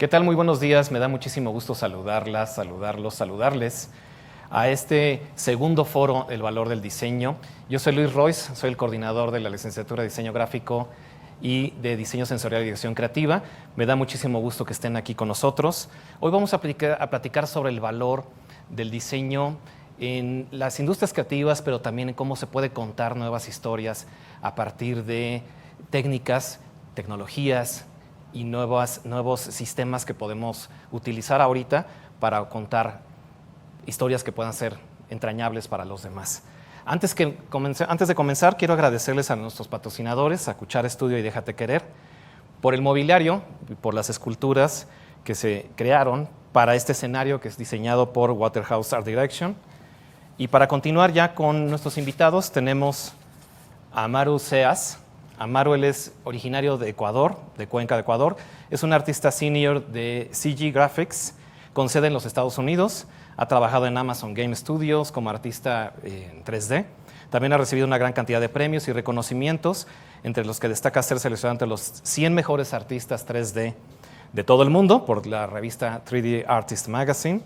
¿Qué tal? Muy buenos días. Me da muchísimo gusto saludarlas, saludarles a este segundo foro El Valor del Diseño. Yo soy Luis Royce, soy el coordinador de la licenciatura de Diseño Gráfico y de Diseño Sensorial y Dirección Creativa. Me da muchísimo gusto que estén aquí con nosotros. Hoy vamos a platicar sobre el valor del diseño en las industrias creativas, pero también en cómo se puede contar nuevas historias a partir de técnicas, tecnologías y nuevos sistemas que podemos utilizar ahorita para contar historias que puedan ser entrañables para los demás. Antes de comenzar, quiero agradecerles a nuestros patrocinadores, a Cuchara Estudio y Déjate Querer, por el mobiliario y por las esculturas que se crearon para este escenario que es diseñado por Waterhouse Art Direction. Y para continuar ya con nuestros invitados, tenemos a Amaru Seas. Amaru, él es originario de Ecuador, de Cuenca, de Ecuador. Es un artista senior de CG Graphics, con sede en los Estados Unidos. Ha trabajado en Amazon Game Studios como artista en 3D. También ha recibido una gran cantidad de premios y reconocimientos, entre los que destaca ser seleccionado entre los 100 mejores artistas 3D de todo el mundo por la revista 3D Artist Magazine.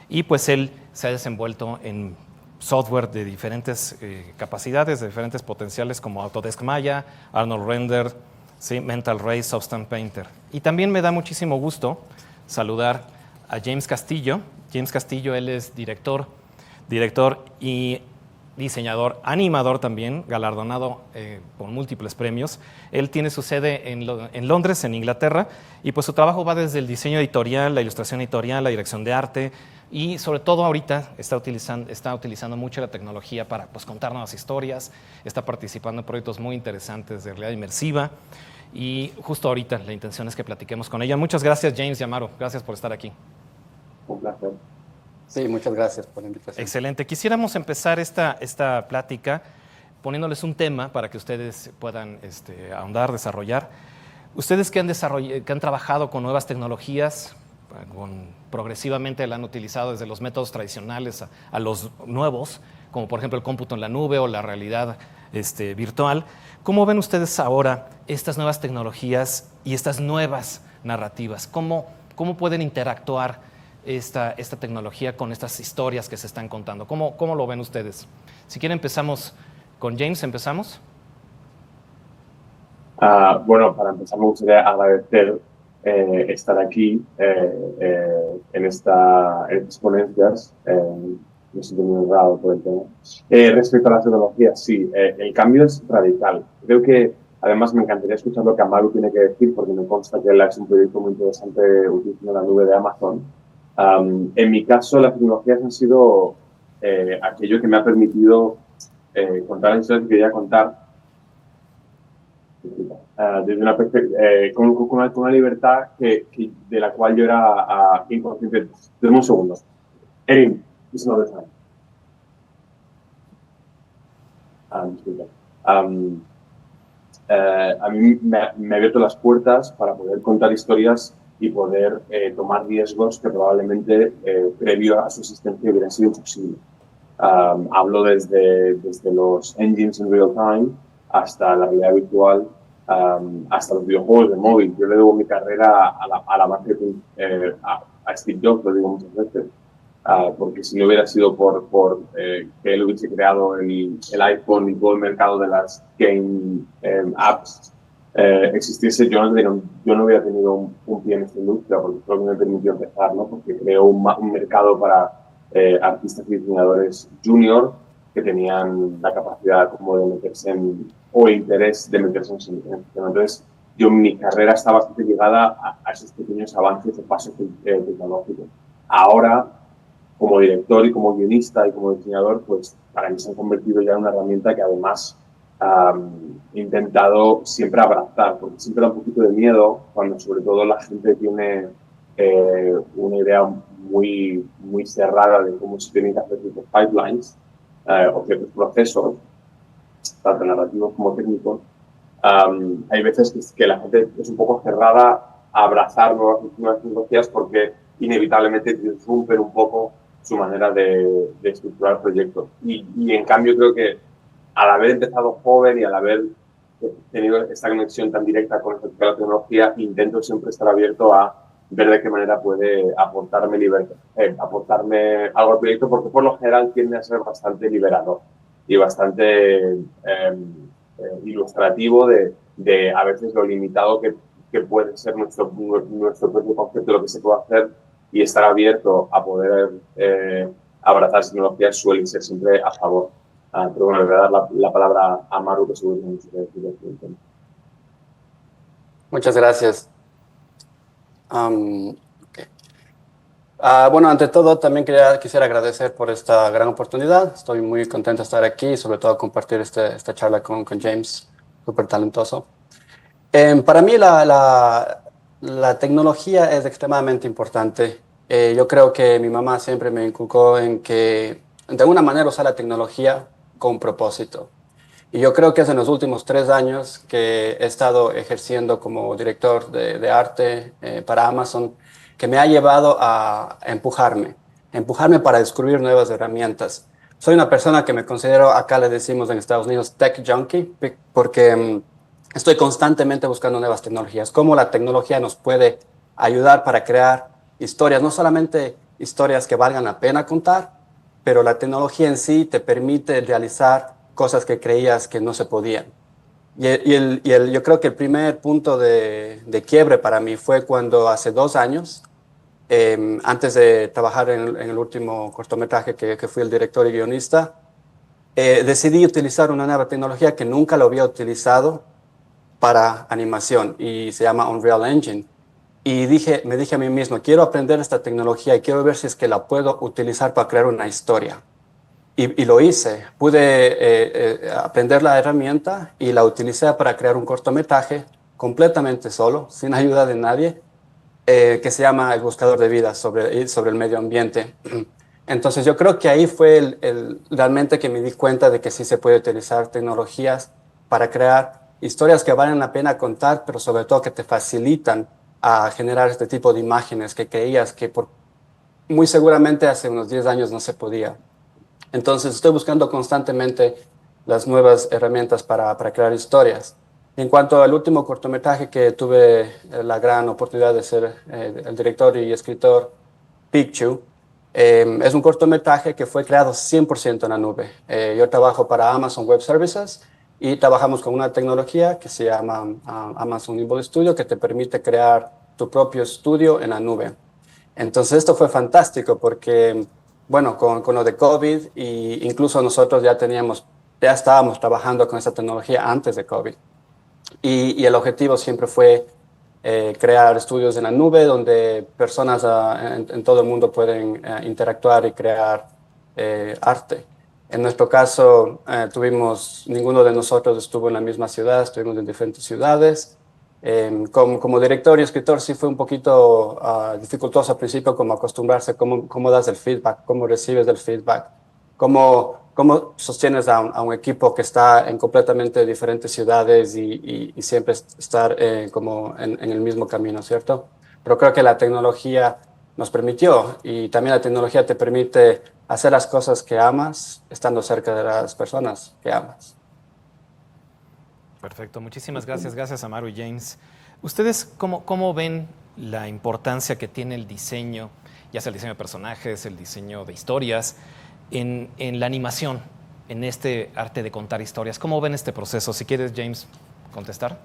Y pues él se ha desenvuelto en software de diferentes capacidades, de diferentes potenciales, como Autodesk Maya, Arnold Render, ¿sí? Mental Ray, Substance Painter. Y también me da muchísimo gusto saludar a James Castillo. James Castillo, él es director y diseñador, animador también, galardonado con múltiples premios. Él tiene su sede en Londres, en Inglaterra, y pues su trabajo va desde el diseño editorial, la ilustración editorial, la dirección de arte, y sobre todo ahorita está utilizando mucho la tecnología para pues, contar nuevas historias, está participando en proyectos muy interesantes de realidad inmersiva, y justo ahorita la intención es que platiquemos con ella. Muchas gracias, James y Amaru, gracias por estar aquí. Un placer. Sí, muchas gracias por la invitación. Excelente. Quisiéramos empezar esta plática poniéndoles un tema para que ustedes puedan ahondar, desarrollar. Ustedes que han trabajado con nuevas tecnologías, progresivamente la han utilizado desde los métodos tradicionales a los nuevos, como por ejemplo el cómputo en la nube o la realidad virtual. ¿Cómo ven ustedes ahora estas nuevas tecnologías y estas nuevas narrativas? ¿Cómo pueden interactuar esta tecnología con estas historias que se están contando? ¿Cómo lo ven ustedes? Si quieren empezamos con James, ¿empezamos? Bueno, para empezar me gustaría agradecer estar aquí en estas ponencias. Me siento muy honrado por el tema. Respecto a las tecnologías, sí, el cambio es radical. Creo que además me encantaría escuchar lo que Amaru tiene que decir, porque me consta que él ha hecho un proyecto muy interesante utilizando la nube de Amazon. En mi caso, las tecnologías han sido aquello que me ha permitido contar las historias que quería contar desde una con una libertad de la cual yo era inconsciente. Dame un segundo. Erin, it's not the time. Disculpa. A mí me ha abierto las puertas para poder contar historias y poder tomar riesgos que probablemente previo a su existencia hubieran sido imposibles. Hablo desde los engines en real time hasta la realidad virtual, hasta los videojuegos de móvil. Yo le debo mi carrera a la marketing, a Steve Jobs, lo digo muchas veces, porque si no hubiera sido por que él hubiese creado el iPhone y todo el mercado de las game apps existiese, yo no hubiera tenido un pie en esta industria, porque creo que me permitió empezar, ¿no? Porque creó un mercado para artistas y diseñadores junior que tenían la capacidad como de meterse o interés de meterse en ese tema. Entonces, mi carrera está bastante ligada a esos pequeños avances o pasos tecnológicos. Ahora, como director y como guionista y como diseñador, pues para mí se han convertido ya en una herramienta que además he intentado siempre abrazar, porque siempre da un poquito de miedo cuando sobre todo la gente tiene una idea muy cerrada de cómo se tienen que hacer ciertos pipelines o ciertos procesos, tanto narrativos como técnicos. Hay veces que la gente es un poco cerrada a abrazar nuevas tecnologías porque inevitablemente disrumpen un poco su manera de estructurar proyectos. Y en cambio creo que al haber empezado joven y al haber tenido esta conexión tan directa con la tecnología, intento siempre estar abierto a ver de qué manera puede aportarme libertad, aportarme algo al proyecto, porque por lo general tiende a ser bastante liberador y bastante ilustrativo de a veces lo limitado que puede ser nuestro propio concepto de lo que se puede hacer, y estar abierto a poder abrazar tecnologías suele ser siempre a favor. Pero bueno, le voy a dar la palabra a Maru, que seguro que tiene mucho que decir. Muchas gracias. Ok. Bueno, ante todo, también quisiera agradecer por esta gran oportunidad. Estoy muy contento de estar aquí y sobre todo compartir esta charla con James, súper talentoso. Para mí la tecnología es extremadamente importante. Yo creo que mi mamá siempre me inculcó en que de alguna manera usar la tecnología con propósito. Y yo creo que es en los últimos 3 años que he estado ejerciendo como director de arte para Amazon, que me ha llevado a empujarme para descubrir nuevas herramientas. Soy una persona que me considero, acá le decimos en Estados Unidos, tech junkie, porque estoy constantemente buscando nuevas tecnologías, cómo la tecnología nos puede ayudar para crear historias, no solamente historias que valgan la pena contar, pero la tecnología en sí te permite realizar cosas que creías que no se podían. Yo creo que el primer punto de quiebre para mí fue cuando hace 2 años, antes de trabajar en el último cortometraje que fui el director y guionista, decidí utilizar una nueva tecnología que nunca lo había utilizado para animación y se llama Unreal Engine. Y me dije a mí mismo, quiero aprender esta tecnología y quiero ver si es que la puedo utilizar para crear una historia. Y lo hice. Pude aprender la herramienta y la utilicé para crear un cortometraje completamente solo, sin ayuda de nadie, que se llama El Buscador de Vida, sobre el medio ambiente. Entonces yo creo que ahí fue realmente que me di cuenta de que sí se puede utilizar tecnologías para crear historias que valen la pena contar, pero sobre todo que te facilitan a generar este tipo de imágenes que creías que muy seguramente hace unos 10 años no se podía. Entonces estoy buscando constantemente las nuevas herramientas para crear historias. En cuanto al último cortometraje que tuve la gran oportunidad de ser el director y escritor, Picchu, es un cortometraje que fue creado 100% en la nube. Yo trabajo para Amazon Web Services y trabajamos con una tecnología que se llama Amazon Nimble Studio, que te permite crear tu propio estudio en la nube. Entonces esto fue fantástico porque, bueno, con lo de COVID, y incluso nosotros ya estábamos trabajando con esta tecnología antes de COVID. Y el objetivo siempre fue crear estudios en la nube donde personas en todo el mundo pueden interactuar y crear arte. En nuestro caso, ninguno de nosotros estuvo en la misma ciudad, estuvimos en diferentes ciudades. Como director y escritor sí fue un poquito dificultoso al principio, como acostumbrarse, cómo das el feedback, cómo recibes el feedback, cómo sostienes a un equipo que está en completamente diferentes ciudades y siempre estar como en el mismo camino, ¿cierto? Pero creo que la tecnología nos permitió, y también la tecnología te permite hacer las cosas que amas estando cerca de las personas que amas. Perfecto, muchísimas gracias. Gracias a Maru y James. ¿Ustedes cómo ven la importancia que tiene el diseño, ya sea el diseño de personajes, el diseño de historias, en la animación, en este arte de contar historias? ¿Cómo ven este proceso? Si quieres, James, contestar.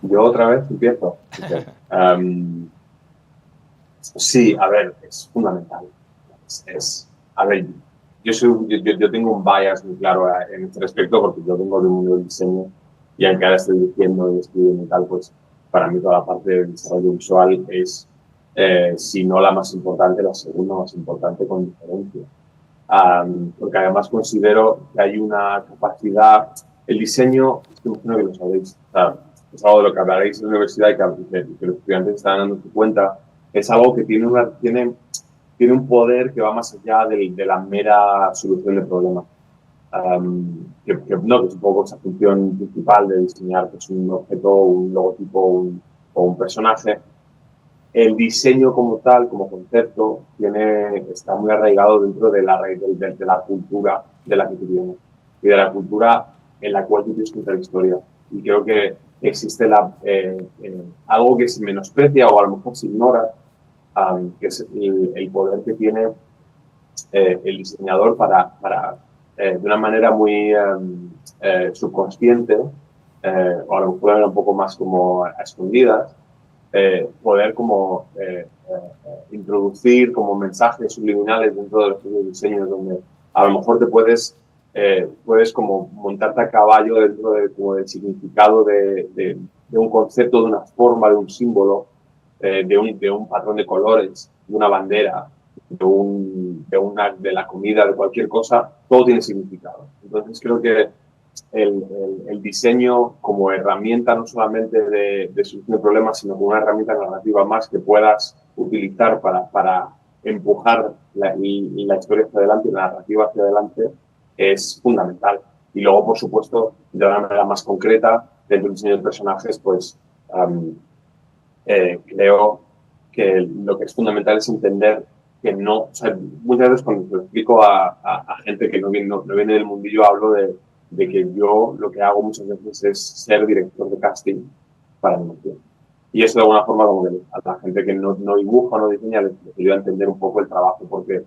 Yo otra vez empiezo. Sí, a ver, es fundamental. A ver, yo tengo un bias muy claro en este respecto, porque yo vengo del mundo del diseño, y aunque ahora estoy diciendo y escribiendo y tal, pues para mí toda la parte del desarrollo visual es, si no la más importante, la segunda más importante con diferencia. Porque además considero que hay una capacidad, el diseño, estoy imagino que lo sabéis, es algo de lo que hablaréis en la universidad y que los estudiantes están dando cuenta, es algo que tiene un poder que va más allá de la mera solución de problemas. Que es un poco esa función principal de diseñar, pues, un objeto, un logotipo o un personaje. El diseño como tal, como concepto, está muy arraigado dentro de la cultura de la que tú vienes y de la cultura en la cual tú tienes que contar historia. Y creo que existe algo que se menosprecia o a lo mejor se ignora, que es el poder que tiene el diseñador para de una manera muy subconsciente, o a lo mejor un poco más como a escondidas, poder como introducir como mensajes subliminales dentro de los diseños, donde a lo mejor te puedes como montarte a caballo dentro como del significado de un concepto, de una forma, de un símbolo, de un patrón de colores, de una bandera, de la comida, de cualquier cosa. Todo tiene significado. Entonces creo que el diseño como herramienta no solamente de solución de problemas, sino como una herramienta narrativa más que puedas utilizar para empujar la historia hacia adelante y la narrativa hacia adelante, es fundamental. Y luego, por supuesto, de una manera más concreta, dentro del diseño de personajes, pues creo que lo que es fundamental es entender que no, o sea, muchas veces cuando lo explico a gente que no viene del mundillo, hablo de que yo lo que hago muchas veces es ser director de casting para animación. Y eso de alguna forma como que a la gente que no dibuja o no diseña les ayuda a entender un poco el trabajo, porque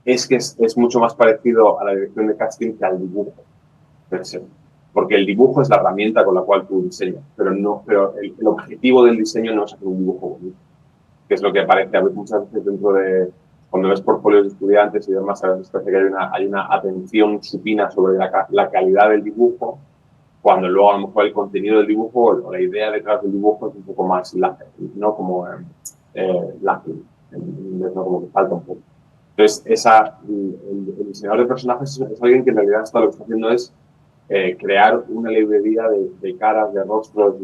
es mucho más parecido a la dirección de casting que al dibujo per se. Porque el dibujo es la herramienta con la cual tú diseñas, pero el objetivo del diseño no es hacer un dibujo bonito, que es lo que aparece a veces, muchas veces dentro de, cuando ves portfolios de estudiantes y demás, a veces parece que hay una atención supina sobre la calidad del dibujo, cuando luego a lo mejor el contenido del dibujo o la idea detrás del dibujo es un poco más ¿no? Como lacking, ¿no? Como que falta un poco. Entonces, el diseñador de personajes es alguien que en realidad lo que está haciendo es crear una librería de caras, de rostros,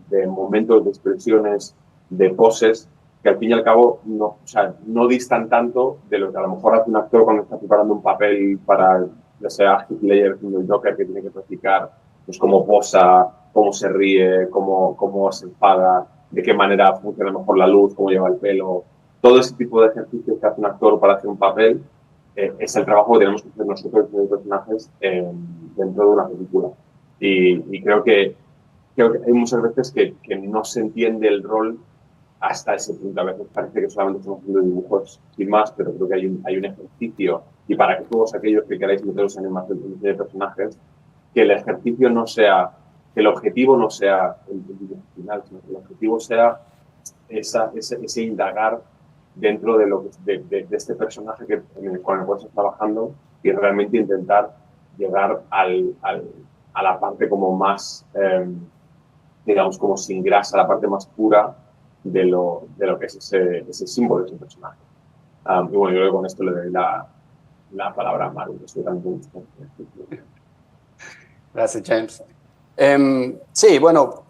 de momentos, de expresiones, de poses, que al fin y al cabo no distan tanto de lo que a lo mejor hace un actor cuando está preparando un papel para, ya sea Heath Ledger haciendo el Joker, que tiene que practicar pues cómo posa, cómo se ríe, cómo se enfada, de qué manera funciona mejor la luz, cómo lleva el pelo. Todo ese tipo de ejercicios que hace un actor para hacer un papel es el trabajo que tenemos que hacer nosotros como personajes dentro de una película. Y creo que hay muchas veces que no se entiende el rol hasta ese punto. A veces parece que solamente estamos haciendo dibujos sin más, pero creo que hay un ejercicio. Y para que todos aquellos que queráis meteros en más de personajes, que el ejercicio no sea, que el objetivo no sea el dibujo final, sino que el objetivo sea ese indagar dentro de este personaje con el cual estás trabajando y realmente intentar llegar a la parte como más, digamos, como sin grasa, la parte más pura de lo que es ese símbolo de ese personaje. Y bueno, yo creo que con esto le doy la palabra a Maru, que estoy tan gusto. Gracias, James. Sí, bueno,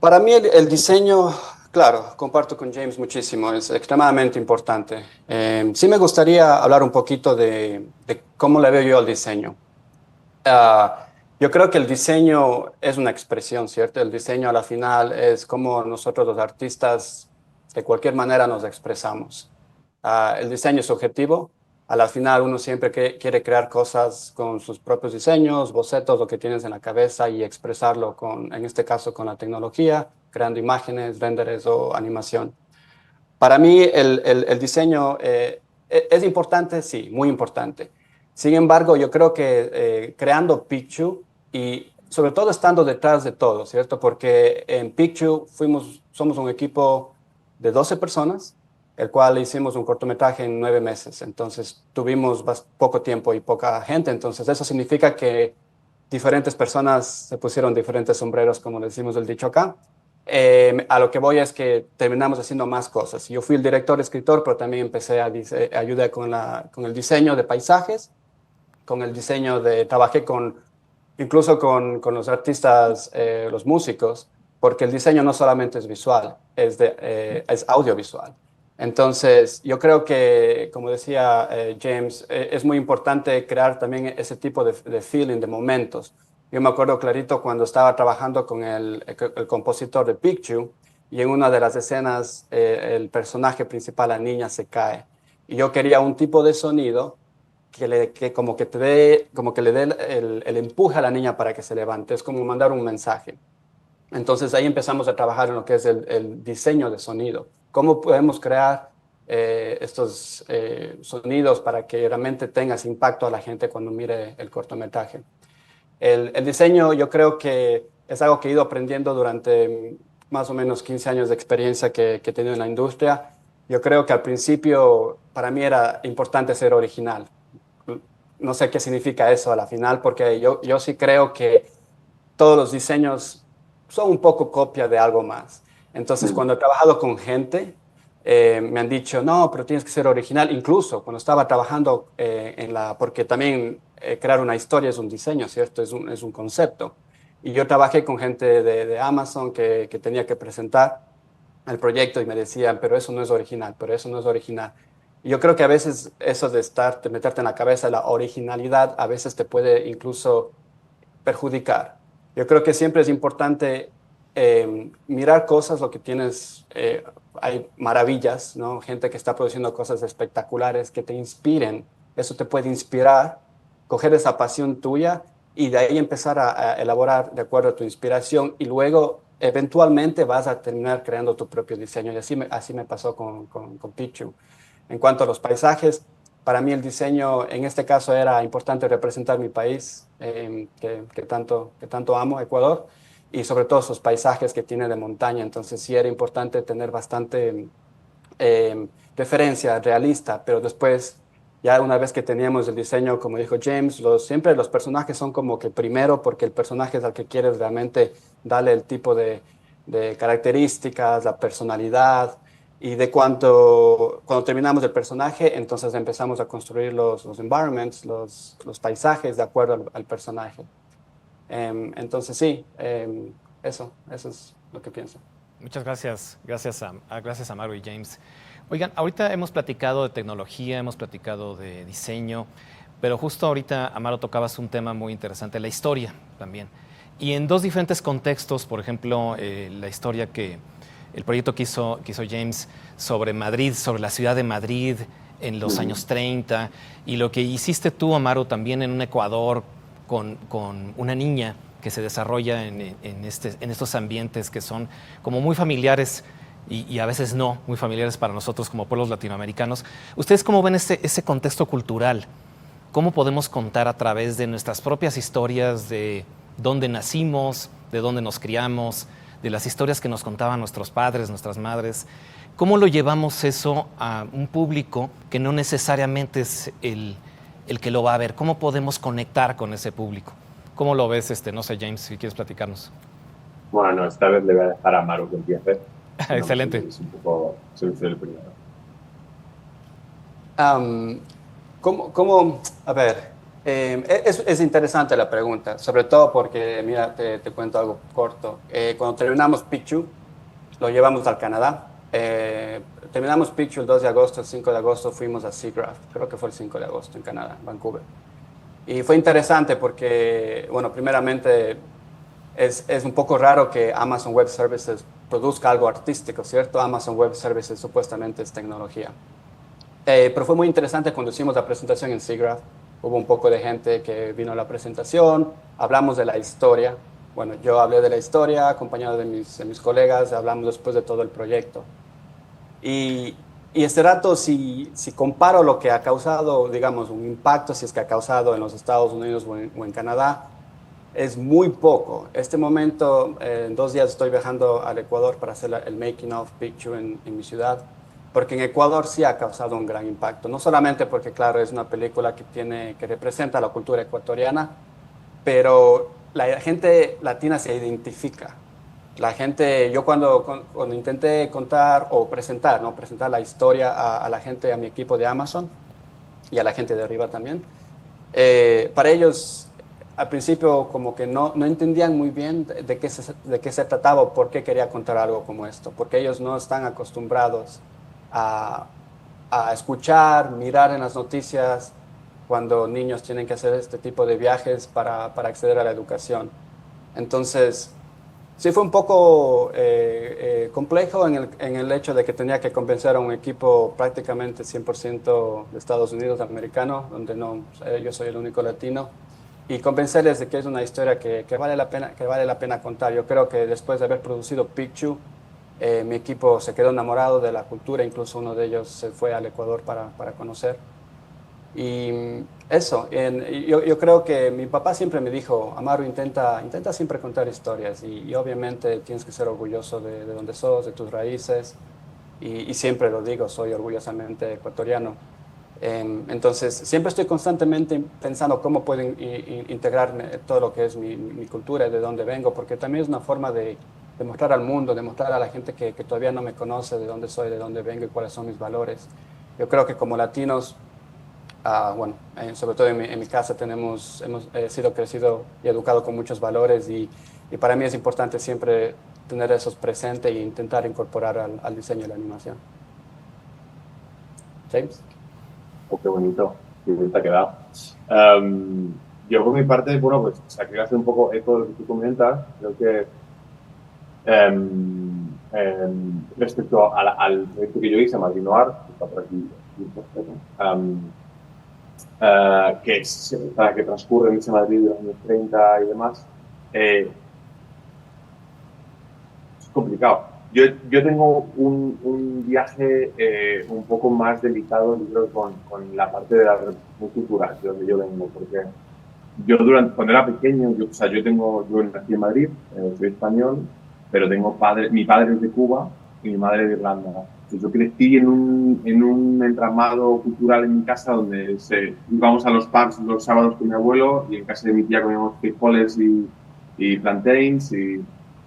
para mí el diseño, claro, comparto con James muchísimo, es extremadamente importante. Sí me gustaría hablar un poquito de cómo le veo yo al diseño. Yo creo que el diseño es una expresión, ¿cierto? El diseño a la final es como nosotros los artistas de cualquier manera nos expresamos. El diseño es subjetivo. A la final uno siempre quiere crear cosas con sus propios diseños, bocetos, lo que tienes en la cabeza y expresarlo en este caso con la tecnología, creando imágenes, renders o animación. Para mí el diseño es importante, sí, muy importante. Sin embargo, yo creo que creando Picchu y sobre todo estando detrás de todo, ¿cierto? Porque en Picchu somos un equipo de 12 personas, el cual hicimos un cortometraje en 9 meses. Entonces tuvimos poco tiempo y poca gente. Entonces eso significa que diferentes personas se pusieron diferentes sombreros, como decimos el dicho acá. A lo que voy es que terminamos haciendo más cosas. Yo fui el director, escritor, pero también empecé a ayudar con el diseño de paisajes, con el diseño trabajé incluso con los artistas, los músicos, porque el diseño no solamente es visual, es audiovisual. Entonces, yo creo que, como decía James, es muy importante crear también ese tipo de feeling, de momentos. Yo me acuerdo clarito cuando estaba trabajando con el compositor de Picchu y en una de las escenas el personaje principal, la niña, se cae. Y yo quería un tipo de sonido que como que le dé el empuje a la niña para que se levante. Es como mandar un mensaje. Entonces ahí empezamos a trabajar en lo que es el diseño de sonido. ¿Cómo podemos crear estos sonidos para que realmente tengas impacto a la gente cuando mire el cortometraje? El diseño yo creo que es algo que he ido aprendiendo durante más o menos 15 años de experiencia que he tenido en la industria. Yo creo que al principio para mí era importante ser original. No sé qué significa eso a la final, porque yo sí creo que todos los diseños son un poco copia de algo más. Entonces, Mm. cuando he trabajado con gente, me han dicho, no, pero tienes que ser original. Incluso cuando estaba trabajando porque también crear una historia es un diseño, ¿cierto? Es un concepto. Y yo trabajé con gente de Amazon que tenía que presentar el proyecto y me decían, pero eso no es original, pero eso no es original. Y yo creo que a veces eso de meterte en la cabeza la originalidad, a veces te puede incluso perjudicar. Yo creo que siempre es importante mirar cosas, lo que tienes, hay maravillas, ¿no? Gente que está produciendo cosas espectaculares que te inspiren. Eso te puede inspirar, coger esa pasión tuya y de ahí empezar a elaborar de acuerdo a tu inspiración y luego eventualmente vas a terminar creando tu propio diseño. Y así me pasó con Pichu. En cuanto a los paisajes, para mí el diseño en este caso era importante representar mi país, que tanto amo, Ecuador, y sobre todo sus paisajes que tiene de montaña. Entonces sí era importante tener bastante referencia realista, pero después, ya una vez que teníamos el diseño, como dijo James, siempre los personajes son como que primero, porque el personaje es al que quieres realmente darle el tipo de características, la personalidad. Y cuando terminamos el personaje, entonces empezamos a construir los environments, los paisajes de acuerdo al personaje. Entonces sí, eso es lo que pienso. Muchas gracias, gracias a Maru y James. Oigan, ahorita hemos platicado de tecnología, hemos platicado de diseño, pero justo ahorita, Amaro, tocabas un tema muy interesante, la historia también. Y en dos diferentes contextos, por ejemplo, la historia el proyecto que hizo James sobre Madrid, sobre la ciudad de Madrid en los años 30, y lo que hiciste tú, Amaro, también en un Ecuador con una niña que se desarrolla en estos ambientes que son como muy familiares y a veces no muy familiares para nosotros como pueblos latinoamericanos. ¿Ustedes cómo ven ese contexto cultural? ¿Cómo podemos contar a través de nuestras propias historias de dónde nacimos, de dónde nos criamos, de las historias que nos contaban nuestros padres, nuestras madres? ¿Cómo lo llevamos eso a un público que no necesariamente es el que lo va a ver? ¿Cómo podemos conectar con ese público? ¿Cómo lo ves? No sé, James, si quieres platicarnos. Bueno, esta vez le voy a dejar a Maru que empiece. Excelente. Es un poco, soy el primero. A ver, es interesante la pregunta, sobre todo porque, mira, te cuento algo corto. Cuando terminamos Pichu, lo llevamos al Canadá. Terminamos Pichu el 2 de agosto, el 5 de agosto fuimos a Seagraft, creo que fue el 5 de agosto en Canadá, Vancouver. Y fue interesante porque, bueno, primeramente es un poco raro que Amazon Web Services produzca algo artístico, ¿cierto? Amazon Web Services supuestamente es tecnología. Pero fue muy interesante cuando hicimos la presentación en SIGGRAPH. Hubo un poco de gente que vino a la presentación, hablamos de la historia. Bueno, yo hablé de la historia acompañado de mis colegas, hablamos después de todo el proyecto. Y este rato, si comparo lo que ha causado, digamos, un impacto, si es que ha causado en los Estados Unidos o en Canadá, es muy poco. Este momento, en 2 días estoy viajando al Ecuador para hacer el making of picture en mi ciudad, porque en Ecuador sí ha causado un gran impacto. No solamente porque, claro, es una película que representa la cultura ecuatoriana, pero la gente latina se identifica. La gente, yo cuando intenté contar o presentar, ¿no? Presentar la historia a la gente, a mi equipo de Amazon y a la gente de arriba también, para ellos al principio como que no entendían muy bien de qué se trataba o por qué quería contar algo como esto, porque ellos no están acostumbrados a, a escuchar, mirar en las noticias cuando niños tienen que hacer este tipo de viajes para acceder a la educación. Entonces, sí fue un poco complejo en el hecho de que tenía que convencer a un equipo prácticamente 100% de Estados Unidos americano, donde no, yo soy el único latino. y convencerles de que es una historia que vale la pena contar. Yo creo que después de haber producido Picchu, mi equipo se quedó enamorado de la cultura, incluso uno de ellos se fue al Ecuador para conocer. Y eso, yo creo que mi papá siempre me dijo, Amaru, intenta siempre contar historias y obviamente tienes que ser orgulloso de donde sos, de tus raíces y siempre lo digo, soy orgullosamente ecuatoriano. Entonces, siempre estoy constantemente pensando cómo puedo integrarme todo lo que es mi cultura y de dónde vengo, porque también es una forma de mostrar al mundo, de mostrar a la gente que todavía no me conoce de dónde soy, de dónde vengo y cuáles son mis valores. Yo creo que como latinos, bueno, sobre todo en mi casa hemos sido crecido y educado con muchos valores y para mí es importante siempre tener esos presentes e intentar incorporar al diseño y la animación. James. Oh, qué bonito, qué bien te ha quedado. Yo por mi parte, bueno, pues o sea, quiero hacer un poco eco de lo que tú comentas. Creo que respecto al proyecto que yo hice, Madrid Noir, que está por aquí, que transcurre en ese Madrid de los años 30 y demás, es complicado. Yo tengo un viaje un poco más delicado, yo creo, con la parte de la representación cultural, de donde yo vengo, porque yo cuando era pequeño, yo nací en Madrid, soy español, pero mi padre es de Cuba y mi madre de Irlanda. Entonces yo crecí en un entramado cultural en mi casa donde íbamos a los pubs los sábados con mi abuelo y en casa de mi tía comíamos frijoles y plantains y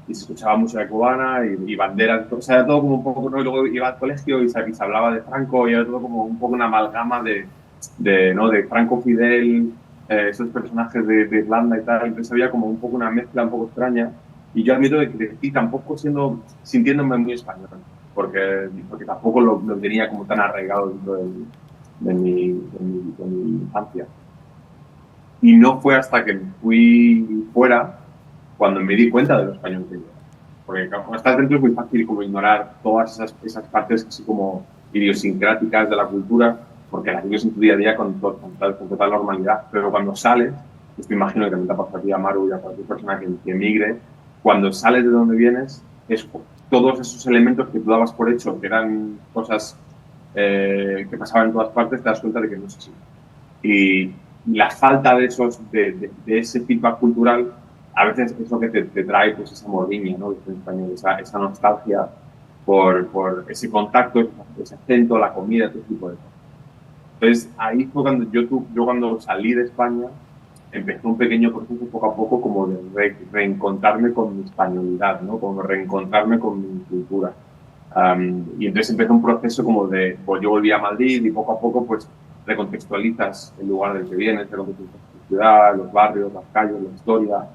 se escuchaba música cubana y banderas, o sea, era todo como un poco, ¿no? Y luego iba al colegio y se hablaba de Franco y era todo como un poco una amalgama ¿no? de Franco Fidel, esos personajes de Irlanda y tal, entonces había como un poco una mezcla un poco extraña y yo admito que crecí tampoco sintiéndome muy español, porque tampoco lo tenía como tan arraigado dentro de mi infancia. Y no fue hasta que fui fuera cuando me di cuenta de lo español que yo era. Porque cuando estás dentro es muy fácil como ignorar todas esas partes así como idiosincráticas de la cultura, porque las vives en tu día a día con total normalidad. Pero cuando sales, pues me imagino que también te pasa a ti, a Maru, y a cualquier persona que emigre, cuando sales de donde vienes, es todos esos elementos que tú dabas por hecho, que eran cosas que pasaban en todas partes, te das cuenta de que no es así. Y la falta de ese feedback cultural a veces es lo que te trae pues esa morriña, ¿no? En español, esa nostalgia por ese contacto, ese acento, la comida, todo tipo de cosas. Entonces ahí fue cuando yo cuando salí de España empezó un pequeño proceso poco a poco como de reencontrarme con mi españolidad, ¿no? Como reencontrarme con mi cultura. Y entonces empezó un proceso como pues yo volví a Madrid y poco a poco pues recontextualizas el lugar del que vienes, recontextualizas tu ciudad, los barrios, las calles, la historia,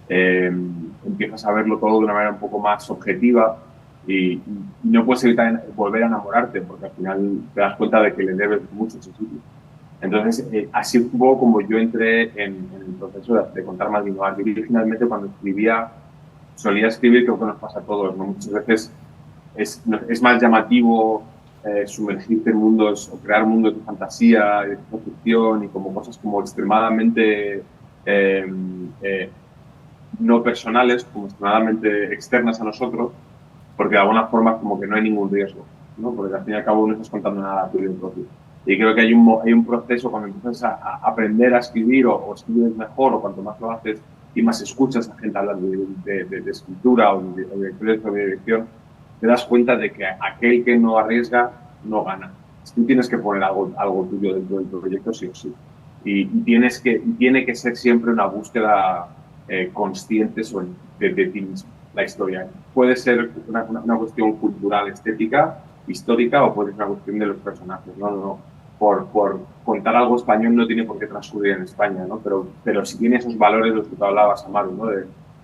empiezas a verlo todo de una manera un poco más objetiva y no puedes evitar volver a enamorarte porque al final te das cuenta de que le debes mucho a ese sitio. Entonces, así fue un poco como yo entré en el proceso de contar Madrid Noir. Yo originalmente cuando solía escribir, creo que nos pasa a todos, ¿no? Muchas veces es más llamativo sumergirte en mundos o crear mundos de fantasía, de ficción y como cosas como extremadamente no personales, como extremadamente externas a nosotros, porque de alguna forma como que no hay ningún riesgo, ¿no? Porque al fin y al cabo no estás contando nada tuyo propio. Y creo que hay un proceso cuando empiezas a aprender a escribir o escribes mejor o cuanto más lo haces y más escuchas a gente hablar de escritura o de dirección, te das cuenta de que aquel que no arriesga no gana. Tú tienes que poner algo tuyo dentro del proyecto sí o sí. Y tiene que ser siempre una búsqueda consciente de ti mismo, la historia. Puede ser una cuestión cultural, estética, histórica o puede ser una cuestión de los personajes. No. Por contar algo español no tiene por qué transcurrir en España, ¿no? Pero sí tiene esos valores los que tú hablabas, Amaru, ¿no?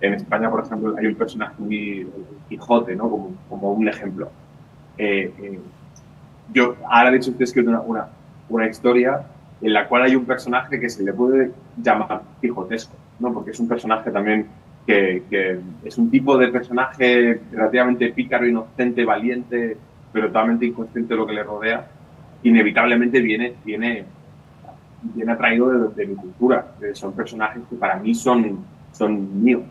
En España, por ejemplo, hay un personaje muy Quijote, ¿no? Como un ejemplo. Yo ahora, de hecho, estoy escribiendo una historia en la cual hay un personaje que se le puede llamar quijotesco, ¿no? Porque es un personaje también que es un tipo de personaje relativamente pícaro, inocente, valiente, pero totalmente inconsciente de lo que le rodea. Inevitablemente viene viene atraído de mi cultura. Son personajes que para mí son míos.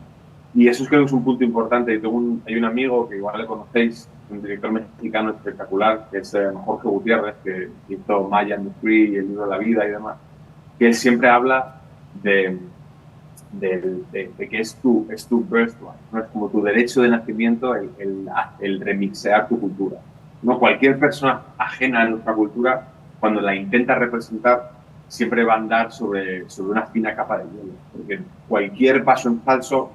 Y eso creo que es un punto importante. Hay un amigo que igual le conocéis, un director mexicano espectacular, que es Jorge Gutiérrez, que hizo Maya and the Free y el libro de la vida y demás, que él siempre habla de que es tu birthright, ¿no? Es como tu derecho de nacimiento el remixear tu cultura. ¿No? Cualquier persona ajena a nuestra cultura, cuando la intenta representar, siempre va a andar sobre una fina capa de hielo, porque cualquier paso en falso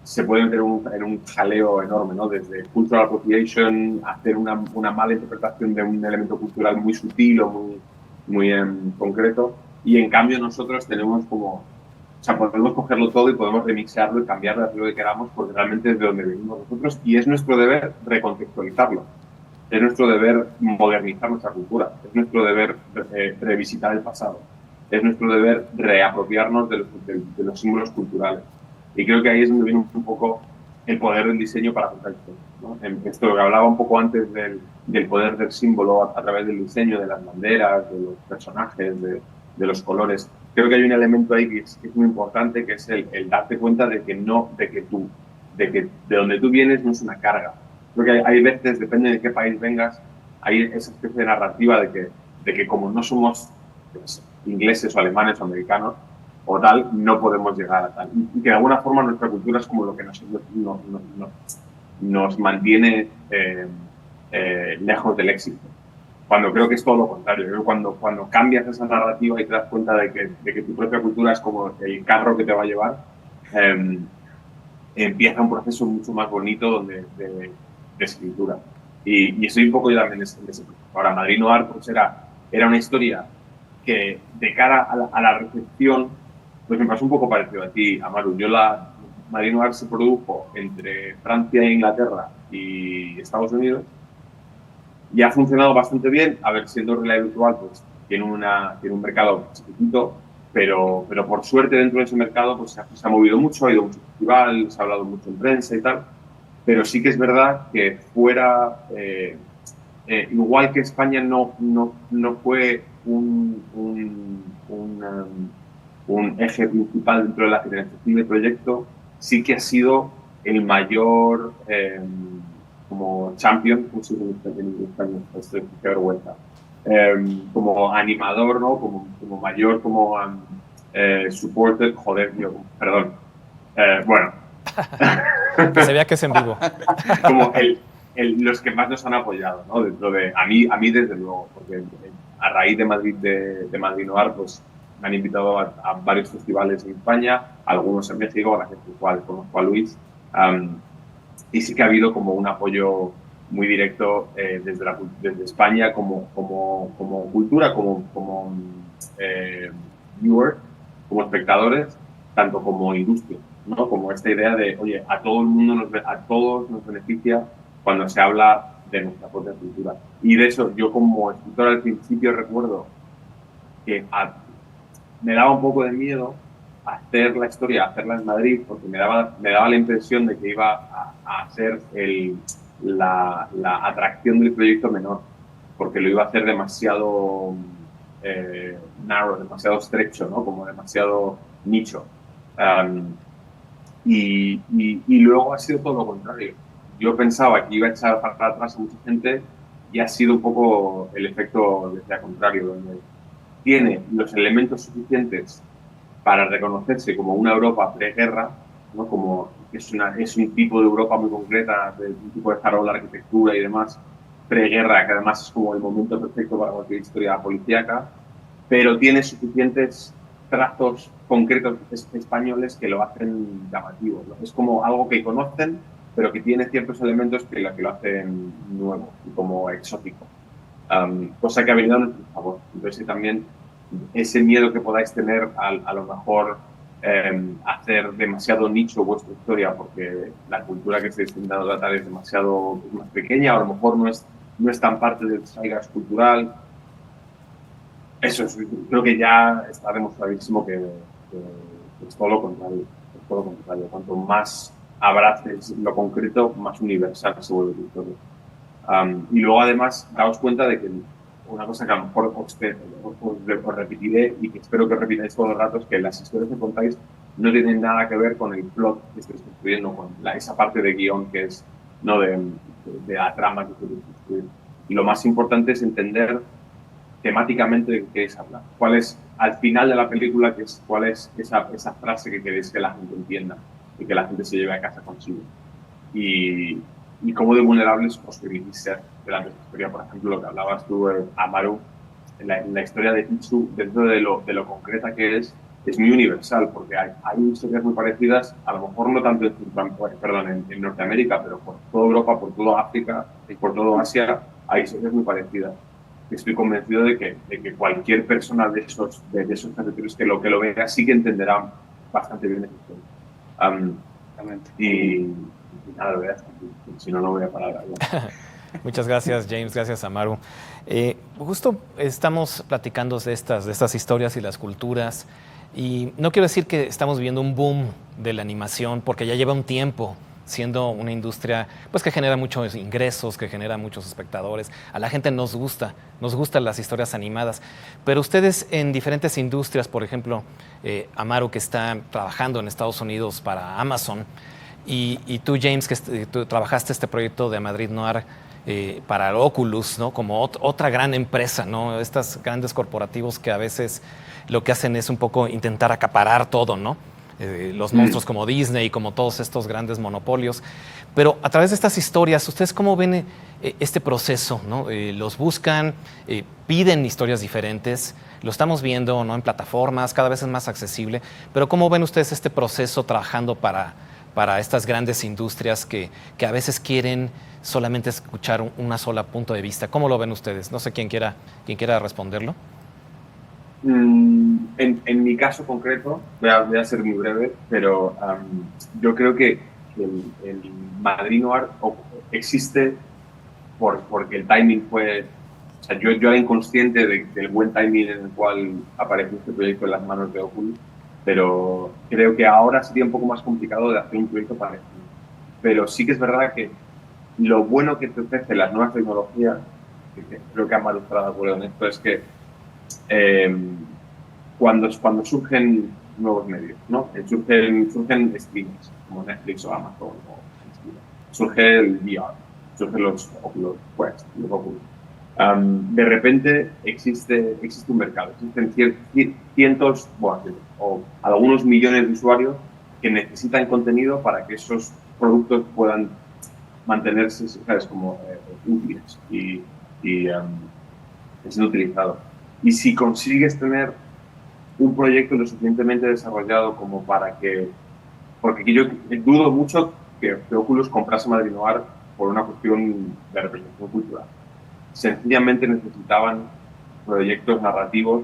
se puede meter en un jaleo enorme, ¿no? Desde cultural appropriation, hacer una mala interpretación de un elemento cultural muy sutil o muy concreto, y en cambio nosotros tenemos como... O sea, podemos cogerlo todo y podemos remixearlo y cambiarlo, hacer lo que queramos, porque realmente es de donde venimos nosotros y es nuestro deber recontextualizarlo. Es nuestro deber modernizar nuestra cultura. Es nuestro deber revisitar el pasado. Es nuestro deber reapropiarnos de los símbolos culturales. Y creo que ahí es donde viene un poco el poder del diseño para contar esto, ¿no? Esto que hablaba un poco antes del poder del símbolo a través del diseño, de las banderas, de los personajes, de los colores. Creo que hay un elemento ahí que es muy importante, que es el darte cuenta de que de donde tú vienes no es una carga. Creo que hay veces, depende de qué país vengas, hay esa especie de narrativa de que como no somos pues, ingleses o alemanes o americanos o tal, no podemos llegar a tal. Y que de alguna forma nuestra cultura es como lo que nos mantiene lejos del éxito. Cuando creo que es todo lo contrario. Creo que cuando cambias esa narrativa y te das cuenta de que tu propia cultura es como el carro que te va a llevar, empieza un proceso mucho más bonito de escritura. Y estoy un poco yo también en ese proceso. Ahora, Madrid Noir pues era una historia que de cara a la recepción, pues me pasó un poco parecido a ti, Amaru. Madrid Noir se produjo entre Francia e Inglaterra y Estados Unidos. Y ha funcionado bastante bien. A ver, siendo realidad virtual, pues tiene un mercado chiquitito, pero por suerte dentro de ese mercado pues se ha movido mucho, ha ido a mucho festival, se ha hablado mucho en prensa y tal. Pero sí que es verdad que fuera, igual que España no fue un eje principal dentro de la financiación del proyecto, sí que ha sido el mayor... como champion, como se dice en español, qué vergüenza, como animador, ¿no? Como mayor, como supporter, joder, tío, perdón. Bueno. Que se vea que es en vivo. Como los que más nos han apoyado, ¿no? Dentro de, a mí desde luego, porque a raíz de Madrid Noir, pues me han invitado a varios festivales en España, algunos en México, gracias al cual conozco a Luis. Y sí que ha habido como un apoyo muy directo desde España como cultura, como viewer, como espectadores, tanto como industria, ¿no? Como esta idea de, oye, a todos nos beneficia cuando se habla de nuestra propia cultura. Y de eso, yo como escritor al principio recuerdo que me daba un poco de miedo hacer la historia, hacerla en Madrid, porque me daba la impresión de que iba a ser la atracción del proyecto menor, porque lo iba a hacer demasiado narrow, demasiado estrecho, ¿no? Como demasiado nicho. Y luego ha sido todo lo contrario. Yo pensaba que iba a echar para atrás a mucha gente y ha sido un poco el efecto desde al contrario, donde tiene los elementos suficientes para reconocerse como una Europa preguerra, ¿no? Como es un tipo de Europa muy concreta, de un tipo de desarrollo de la arquitectura y demás, preguerra, que además es como el momento perfecto para cualquier historia policíaca, pero tiene suficientes trazos concretos españoles que lo hacen llamativo, ¿no? Es como algo que conocen, pero que tiene ciertos elementos que lo hacen nuevo y como exótico. Cosa que ha venido a nuestro favor. Entonces, también ese miedo que podáis tener a lo mejor hacer demasiado nicho vuestra historia porque la cultura que estáis intentando tratar es demasiado más pequeña, o a lo mejor no es tan parte del zeitgeist cultural. Eso creo que ya está demostradísimo que es todo lo contrario. Es todo lo contrario. Cuanto más abraces lo concreto, más universal se vuelve tu historia. Y luego, además, daos cuenta de que una cosa que a lo mejor os repetiré y que espero que repitáis todo el rato, es que las historias que contáis no tienen nada que ver con el plot que estáis construyendo, con esa parte de guión que es, ¿no?, de la trama que queréis construir. Y lo más importante es entender temáticamente de qué queréis hablar. ¿Cuál es, al final de la película, cuál es esa frase que queréis que la gente entienda y que la gente se lleve a casa consigo? Y cómo de vulnerables os queréis ser delante de esta historia. Por ejemplo, lo que hablabas tú, Amaru, en la historia de Hitsu, dentro de lo concreta que es muy universal, porque hay historias muy parecidas, a lo mejor no tanto en Norteamérica, pero por toda Europa, por toda África y por toda Asia, hay historias muy parecidas. Estoy convencido de que cualquier persona de esos territorios que lo vea sí que entenderá bastante bien esa historia. Y nada, la verdad, si no, no voy a parar. Muchas gracias, James. Gracias, Amaru. Justo estamos platicando de estas historias y las culturas. Y no quiero decir que estamos viviendo un boom de la animación, porque ya lleva un tiempo siendo una industria pues, que genera muchos ingresos, que genera muchos espectadores. A la gente nos gustan las historias animadas. Pero ustedes en diferentes industrias, por ejemplo, Amaru, que está trabajando en Estados Unidos para Amazon, y tú, James, que tú trabajaste este proyecto de Madrid Noir para Oculus, ¿no? Como otra gran empresa, ¿no? Estas grandes corporativos que a veces lo que hacen es un poco intentar acaparar todo, ¿no? Los monstruos como Disney, como todos estos grandes monopolios. Pero a través de estas historias, ¿ustedes cómo ven este proceso, ¿no? Los buscan, piden historias diferentes, lo estamos viendo, ¿no?, en plataformas, cada vez es más accesible, pero ¿cómo ven ustedes este proceso trabajando para estas grandes industrias que a veces quieren solamente escuchar una sola punto de vista? ¿Cómo lo ven ustedes? No sé quién quiera responderlo. En mi caso concreto, voy a ser muy breve, pero yo creo que el Madrid Noir existe porque el timing fue... O sea, yo era inconsciente del buen timing en el cual apareció este proyecto en las manos de Oculus, pero creo que ahora sería un poco más complicado de hacer un proyecto parecido. Pero sí que es verdad que lo bueno que te ofrece las nuevas tecnologías, que creo que Amaru estará de acuerdo en esto, es que cuando surgen nuevos medios, ¿no? Surgen streamers como Netflix o Amazon, surge el VR, surgen los Oculus Quest, los Oculus. De repente existe un mercado, existen cientos o algunos millones de usuarios que necesitan contenido para que esos productos puedan mantenerse, ¿sabes?, como útiles y siendo utilizados. Y si consigues tener un proyecto lo suficientemente desarrollado como para que... Porque yo dudo mucho que Oculus comprase Madrid Noir por una cuestión de representación cultural. Sencillamente necesitaban proyectos narrativos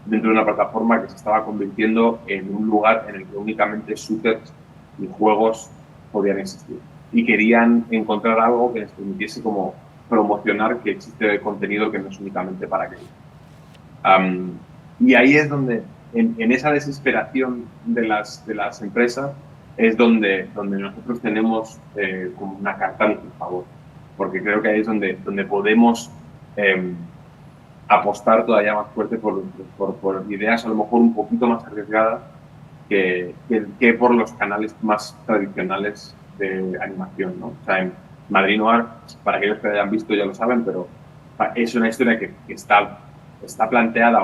dentro de una plataforma que se estaba convirtiendo en un lugar en el que únicamente shooters y juegos podían existir. Y querían encontrar algo que les permitiese como promocionar que existe contenido que no es únicamente para que... y ahí es donde, en esa desesperación de las empresas, es donde nosotros tenemos como una carta a nuestro favor. Porque creo que ahí es donde podemos apostar todavía más fuerte por ideas a lo mejor un poquito más arriesgadas que por los canales más tradicionales de animación, ¿no? O sea, en Madrid Noir, para aquellos que hayan visto ya lo saben, pero es una historia que está planteada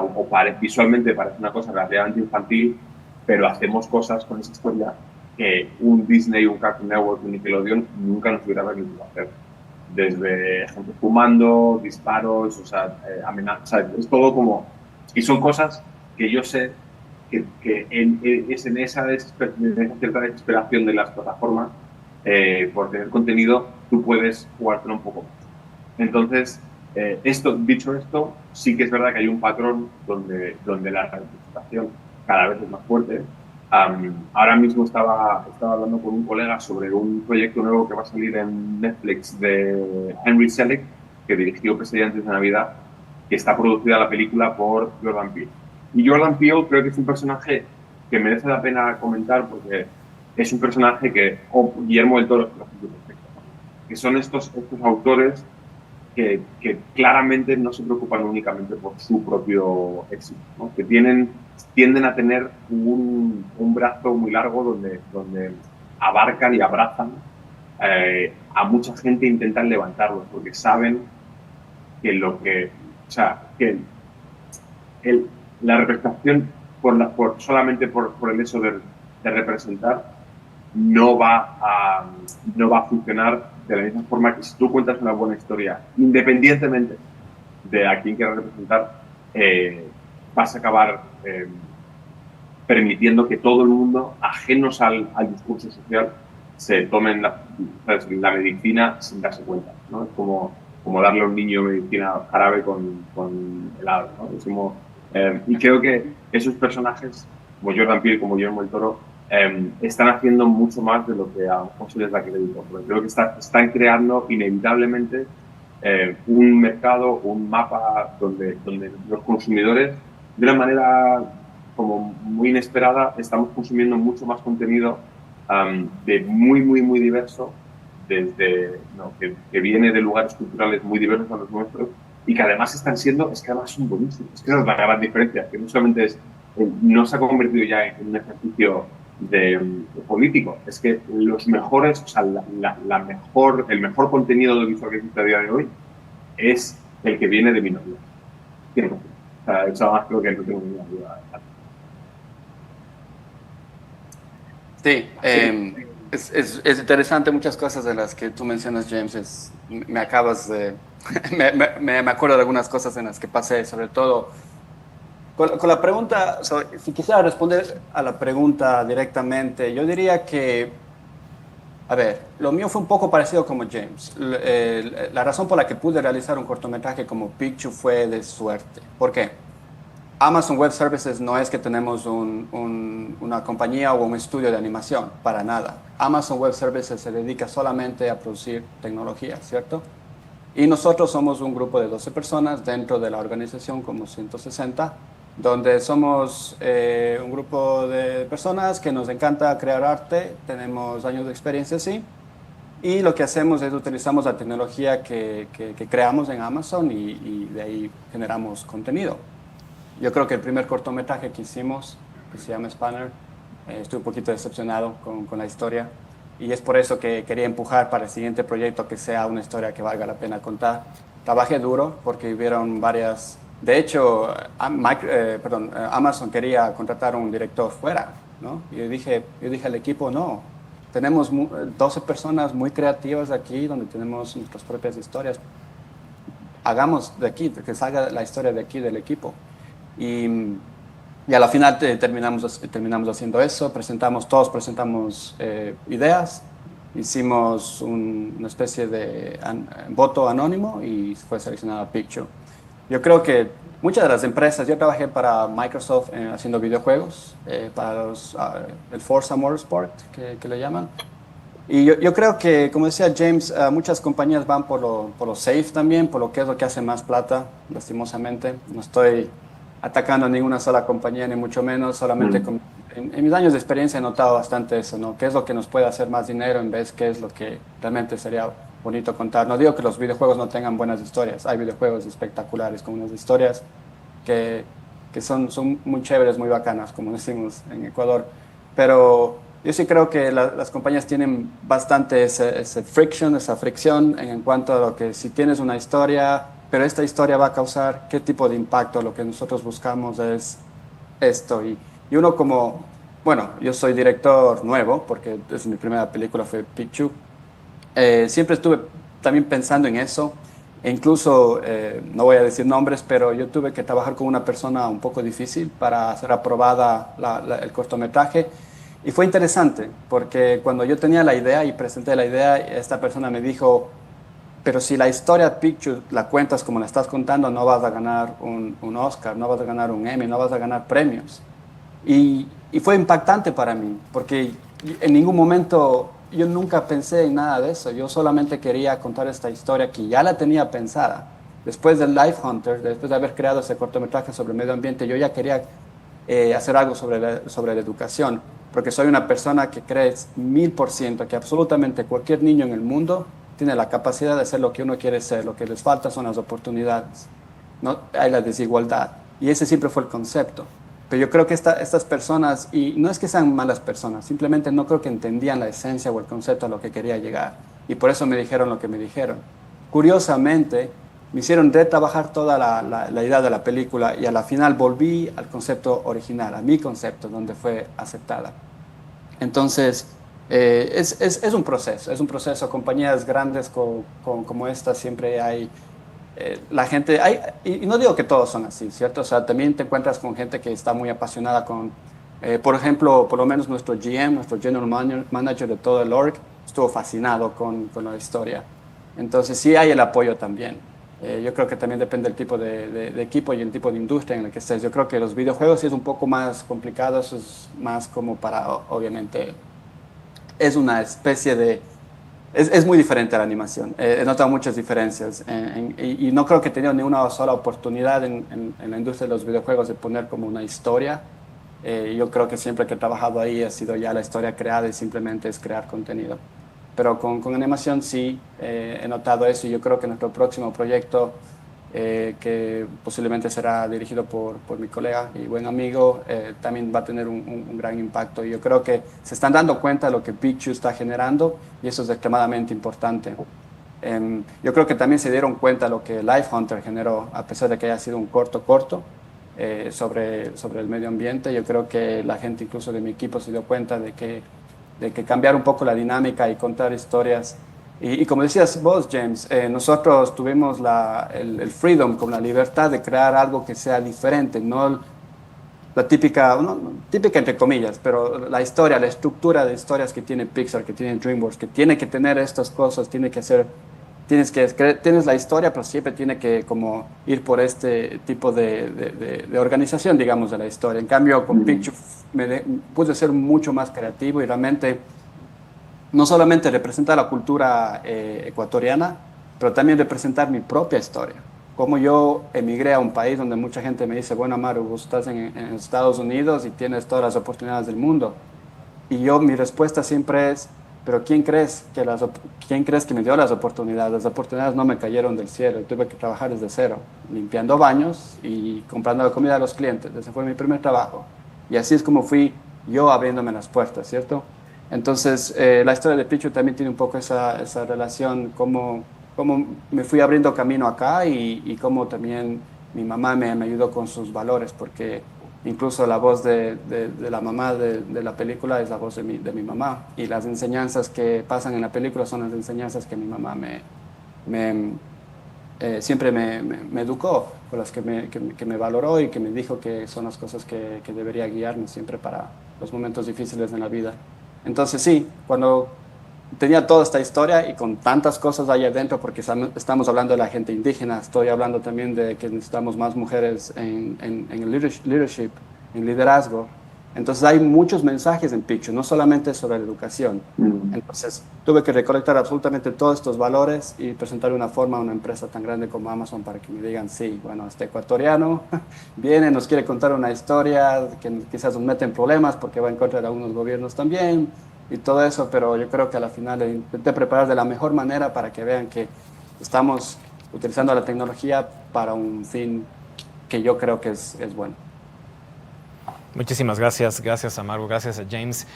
visualmente parece una cosa relativamente infantil, pero hacemos cosas con esa historia que un Disney, un Cartoon Network, un Nickelodeon nunca nos hubiera permitido hacer. Desde gente fumando, disparos, o sea, amenazas, es todo como... Y son cosas que yo sé que es en esa cierta desesperación de las plataformas por tener contenido, tú puedes jugártelo un poco más. Entonces, dicho esto, sí que es verdad que hay un patrón donde la representación cada vez es más fuerte. Ahora mismo estaba hablando con un colega sobre un proyecto nuevo que va a salir en Netflix de Henry Selick, que dirigió Presidentes de Navidad, que está producida la película por Jordan Peele. Y Jordan Peele creo que es un personaje que merece la pena comentar porque es un personaje que, Guillermo del Toro, que son estos autores que claramente no se preocupan únicamente por su propio éxito, ¿no? Que tienden a tener un brazo muy largo donde abarcan y abrazan a mucha gente e intentan levantarlos, porque saben que que la representación solamente por el hecho de representar no va a funcionar de la misma forma que si tú cuentas una buena historia, independientemente de a quién quieras representar, vas a acabar permitiendo que todo el mundo, ajenos al discurso social, se tomen la medicina sin darse cuenta, ¿no? Es como darle a un niño medicina jarabe con helado, ¿no? Es como, y creo que esos personajes, como Jordan Peele, como Guillermo del Toro, están haciendo mucho más de lo que a lo mejor se les da crédito. Porque creo que están creando inevitablemente un mercado, un mapa donde los consumidores, de una manera como muy inesperada, estamos consumiendo mucho más contenido de muy diverso, que viene de lugares culturales muy diversos a los nuestros y que además es que además son buenísimos. Es que esa es la gran diferencia, que no solamente no se ha convertido ya en un ejercicio de político, es que los mejores, o sea, el mejor contenido audiovisual que existe a día de hoy es el que viene de minorías. O sea, eso más creo que no tengo ninguna duda. Sí, es interesante muchas cosas de las que tú mencionas, James. Me acabas de... me acuerdo de algunas cosas en las que pasé, sobre todo con la pregunta, si quisiera responder a la pregunta directamente, yo diría que, a ver, lo mío fue un poco parecido como James. La razón por la que pude realizar un cortometraje como Picchu fue de suerte. ¿Por qué? Amazon Web Services no es que tenemos una compañía o un estudio de animación, para nada. Amazon Web Services se dedica solamente a producir tecnología, ¿cierto? Y nosotros somos un grupo de 12 personas dentro de la organización, como 160, donde somos un grupo de personas que nos encanta crear arte, tenemos años de experiencia, sí, y lo que hacemos es utilizamos la tecnología que creamos en Amazon y de ahí generamos contenido. Yo creo que el primer cortometraje que hicimos, que se llama Spanner, estoy un poquito decepcionado con la historia y es por eso que quería empujar para el siguiente proyecto que sea una historia que valga la pena contar. Trabajé duro porque hubieron varias... De hecho, Amazon quería contratar a un director fuera, ¿no? Y yo dije al equipo, no, tenemos 12 personas muy creativas aquí donde tenemos nuestras propias historias. Hagamos de aquí, que salga la historia de aquí del equipo. Y a la final terminamos haciendo eso, todos presentamos ideas, hicimos una especie de voto anónimo y fue seleccionada Picchu. Yo creo que muchas de las empresas, yo trabajé para Microsoft haciendo videojuegos, para el Forza Motorsport, que le llaman. Y yo creo que, como decía James, muchas compañías van por lo safe también, por lo que es lo que hace más plata, lastimosamente. No estoy atacando a ninguna sola compañía, ni mucho menos, solamente en mis años de experiencia he notado bastante eso, ¿no? ¿Qué es lo que nos puede hacer más dinero en vez de qué es lo que realmente sería bonito contar? No digo que los videojuegos no tengan buenas historias, hay videojuegos espectaculares con unas historias que son muy chéveres, muy bacanas, como decimos en Ecuador, pero yo sí creo que las compañías tienen bastante ese friction, esa fricción en cuanto a lo que si tienes una historia, pero esta historia va a causar qué tipo de impacto. Lo que nosotros buscamos es esto. Y uno como, bueno, yo soy director nuevo, porque es mi primera película, fue Picchu. Siempre estuve también pensando en eso. E incluso, no voy a decir nombres, pero yo tuve que trabajar con una persona un poco difícil para hacer aprobada el cortometraje. Y fue interesante, porque cuando yo tenía la idea y presenté la idea, esta persona me dijo, pero si la historia Picchu la cuentas como la estás contando, no vas a ganar un Oscar, no vas a ganar un Emmy, no vas a ganar premios. Y fue impactante para mí, porque en ningún momento yo nunca pensé en nada de eso. Yo solamente quería contar esta historia que ya la tenía pensada. Después de Life Hunter, después de haber creado ese cortometraje sobre el medio ambiente, yo ya quería hacer algo sobre la educación, porque soy una persona que cree 1000% que absolutamente cualquier niño en el mundo tiene la capacidad de ser lo que uno quiere ser, lo que les falta son las oportunidades, ¿no? Hay la desigualdad, y ese siempre fue el concepto. Pero yo creo que estas personas, y no es que sean malas personas, simplemente no creo que entendían la esencia o el concepto a lo que quería llegar, y por eso me dijeron lo que me dijeron. Curiosamente, me hicieron retrabajar toda la idea de la película y a la final volví al concepto original, a mi concepto, donde fue aceptada. Entonces, es un proceso. Compañías grandes como esta siempre hay, la gente, y no digo que todos son así, ¿cierto? O sea, también te encuentras con gente que está muy apasionada con, por ejemplo, por lo menos nuestro GM, nuestro General Manager de todo el org, estuvo fascinado con la historia. Entonces, sí hay el apoyo también. Yo creo que también depende del tipo de equipo y el tipo de industria en el que estés. Yo creo que los videojuegos sí es un poco más complicado, eso es más como para, obviamente, es una especie de... Es muy diferente a la animación. He notado muchas diferencias y no creo que he tenido ni una sola oportunidad en la industria de los videojuegos de poner como una historia. Yo creo que siempre que he trabajado ahí ha sido ya la historia creada y simplemente es crear contenido. Pero con animación sí he notado eso y yo creo que nuestro próximo proyecto, que posiblemente será dirigido por mi colega y buen amigo, también va a tener un gran impacto. Y yo creo que se están dando cuenta de lo que Pichu está generando y eso es extremadamente importante. Yo creo que también se dieron cuenta de lo que Life Hunter generó, a pesar de que haya sido un corto, sobre el medio ambiente. Yo creo que la gente incluso de mi equipo se dio cuenta de que cambiar un poco la dinámica y contar historias. Y como decías vos, James, nosotros tuvimos el freedom, con la libertad de crear algo que sea diferente, no la típica, no, típica entre comillas, pero la historia, la estructura de historias que tiene Pixar, que tiene DreamWorks, que tiene que tener estas cosas, tiene que ser, tienes la historia, pero siempre tiene que como ir por este tipo de organización, digamos, de la historia. En cambio, con Picture pude ser mucho más creativo y realmente no solamente representar la cultura ecuatoriana, pero también representar mi propia historia. Como yo emigré a un país donde mucha gente me dice, bueno, Amaru, vos estás en Estados Unidos y tienes todas las oportunidades del mundo. Y mi respuesta siempre es, pero ¿quién crees que me dio las oportunidades? Las oportunidades no me cayeron del cielo, tuve que trabajar desde cero, limpiando baños y comprando la comida a los clientes. Ese fue mi primer trabajo. Y así es como fui yo abriéndome las puertas, ¿cierto? Entonces, la historia de Pichu también tiene un poco esa relación, cómo me fui abriendo camino acá y cómo también mi mamá me ayudó con sus valores, porque incluso la voz de la mamá de la película es la voz de mi mamá. Y las enseñanzas que pasan en la película son las enseñanzas que mi mamá siempre me educó, con las que me valoró y que me dijo que son las cosas que debería guiarme siempre para los momentos difíciles en la vida. Entonces sí, cuando tenía toda esta historia y con tantas cosas ahí adentro, porque estamos hablando de la gente indígena, estoy hablando también de que necesitamos más mujeres en el leadership, en liderazgo. Entonces hay muchos mensajes en Pichu, no solamente sobre la educación. Entonces tuve que recolectar absolutamente todos estos valores y presentar una forma a una empresa tan grande como Amazon para que me digan, sí, bueno, este ecuatoriano viene, nos quiere contar una historia que quizás nos mete en problemas porque va en contra de algunos gobiernos también y todo eso, pero yo creo que a la final intenté preparar de la mejor manera para que vean que estamos utilizando la tecnología para un fin que yo creo que es bueno. Muchísimas gracias Amaru, gracias a James.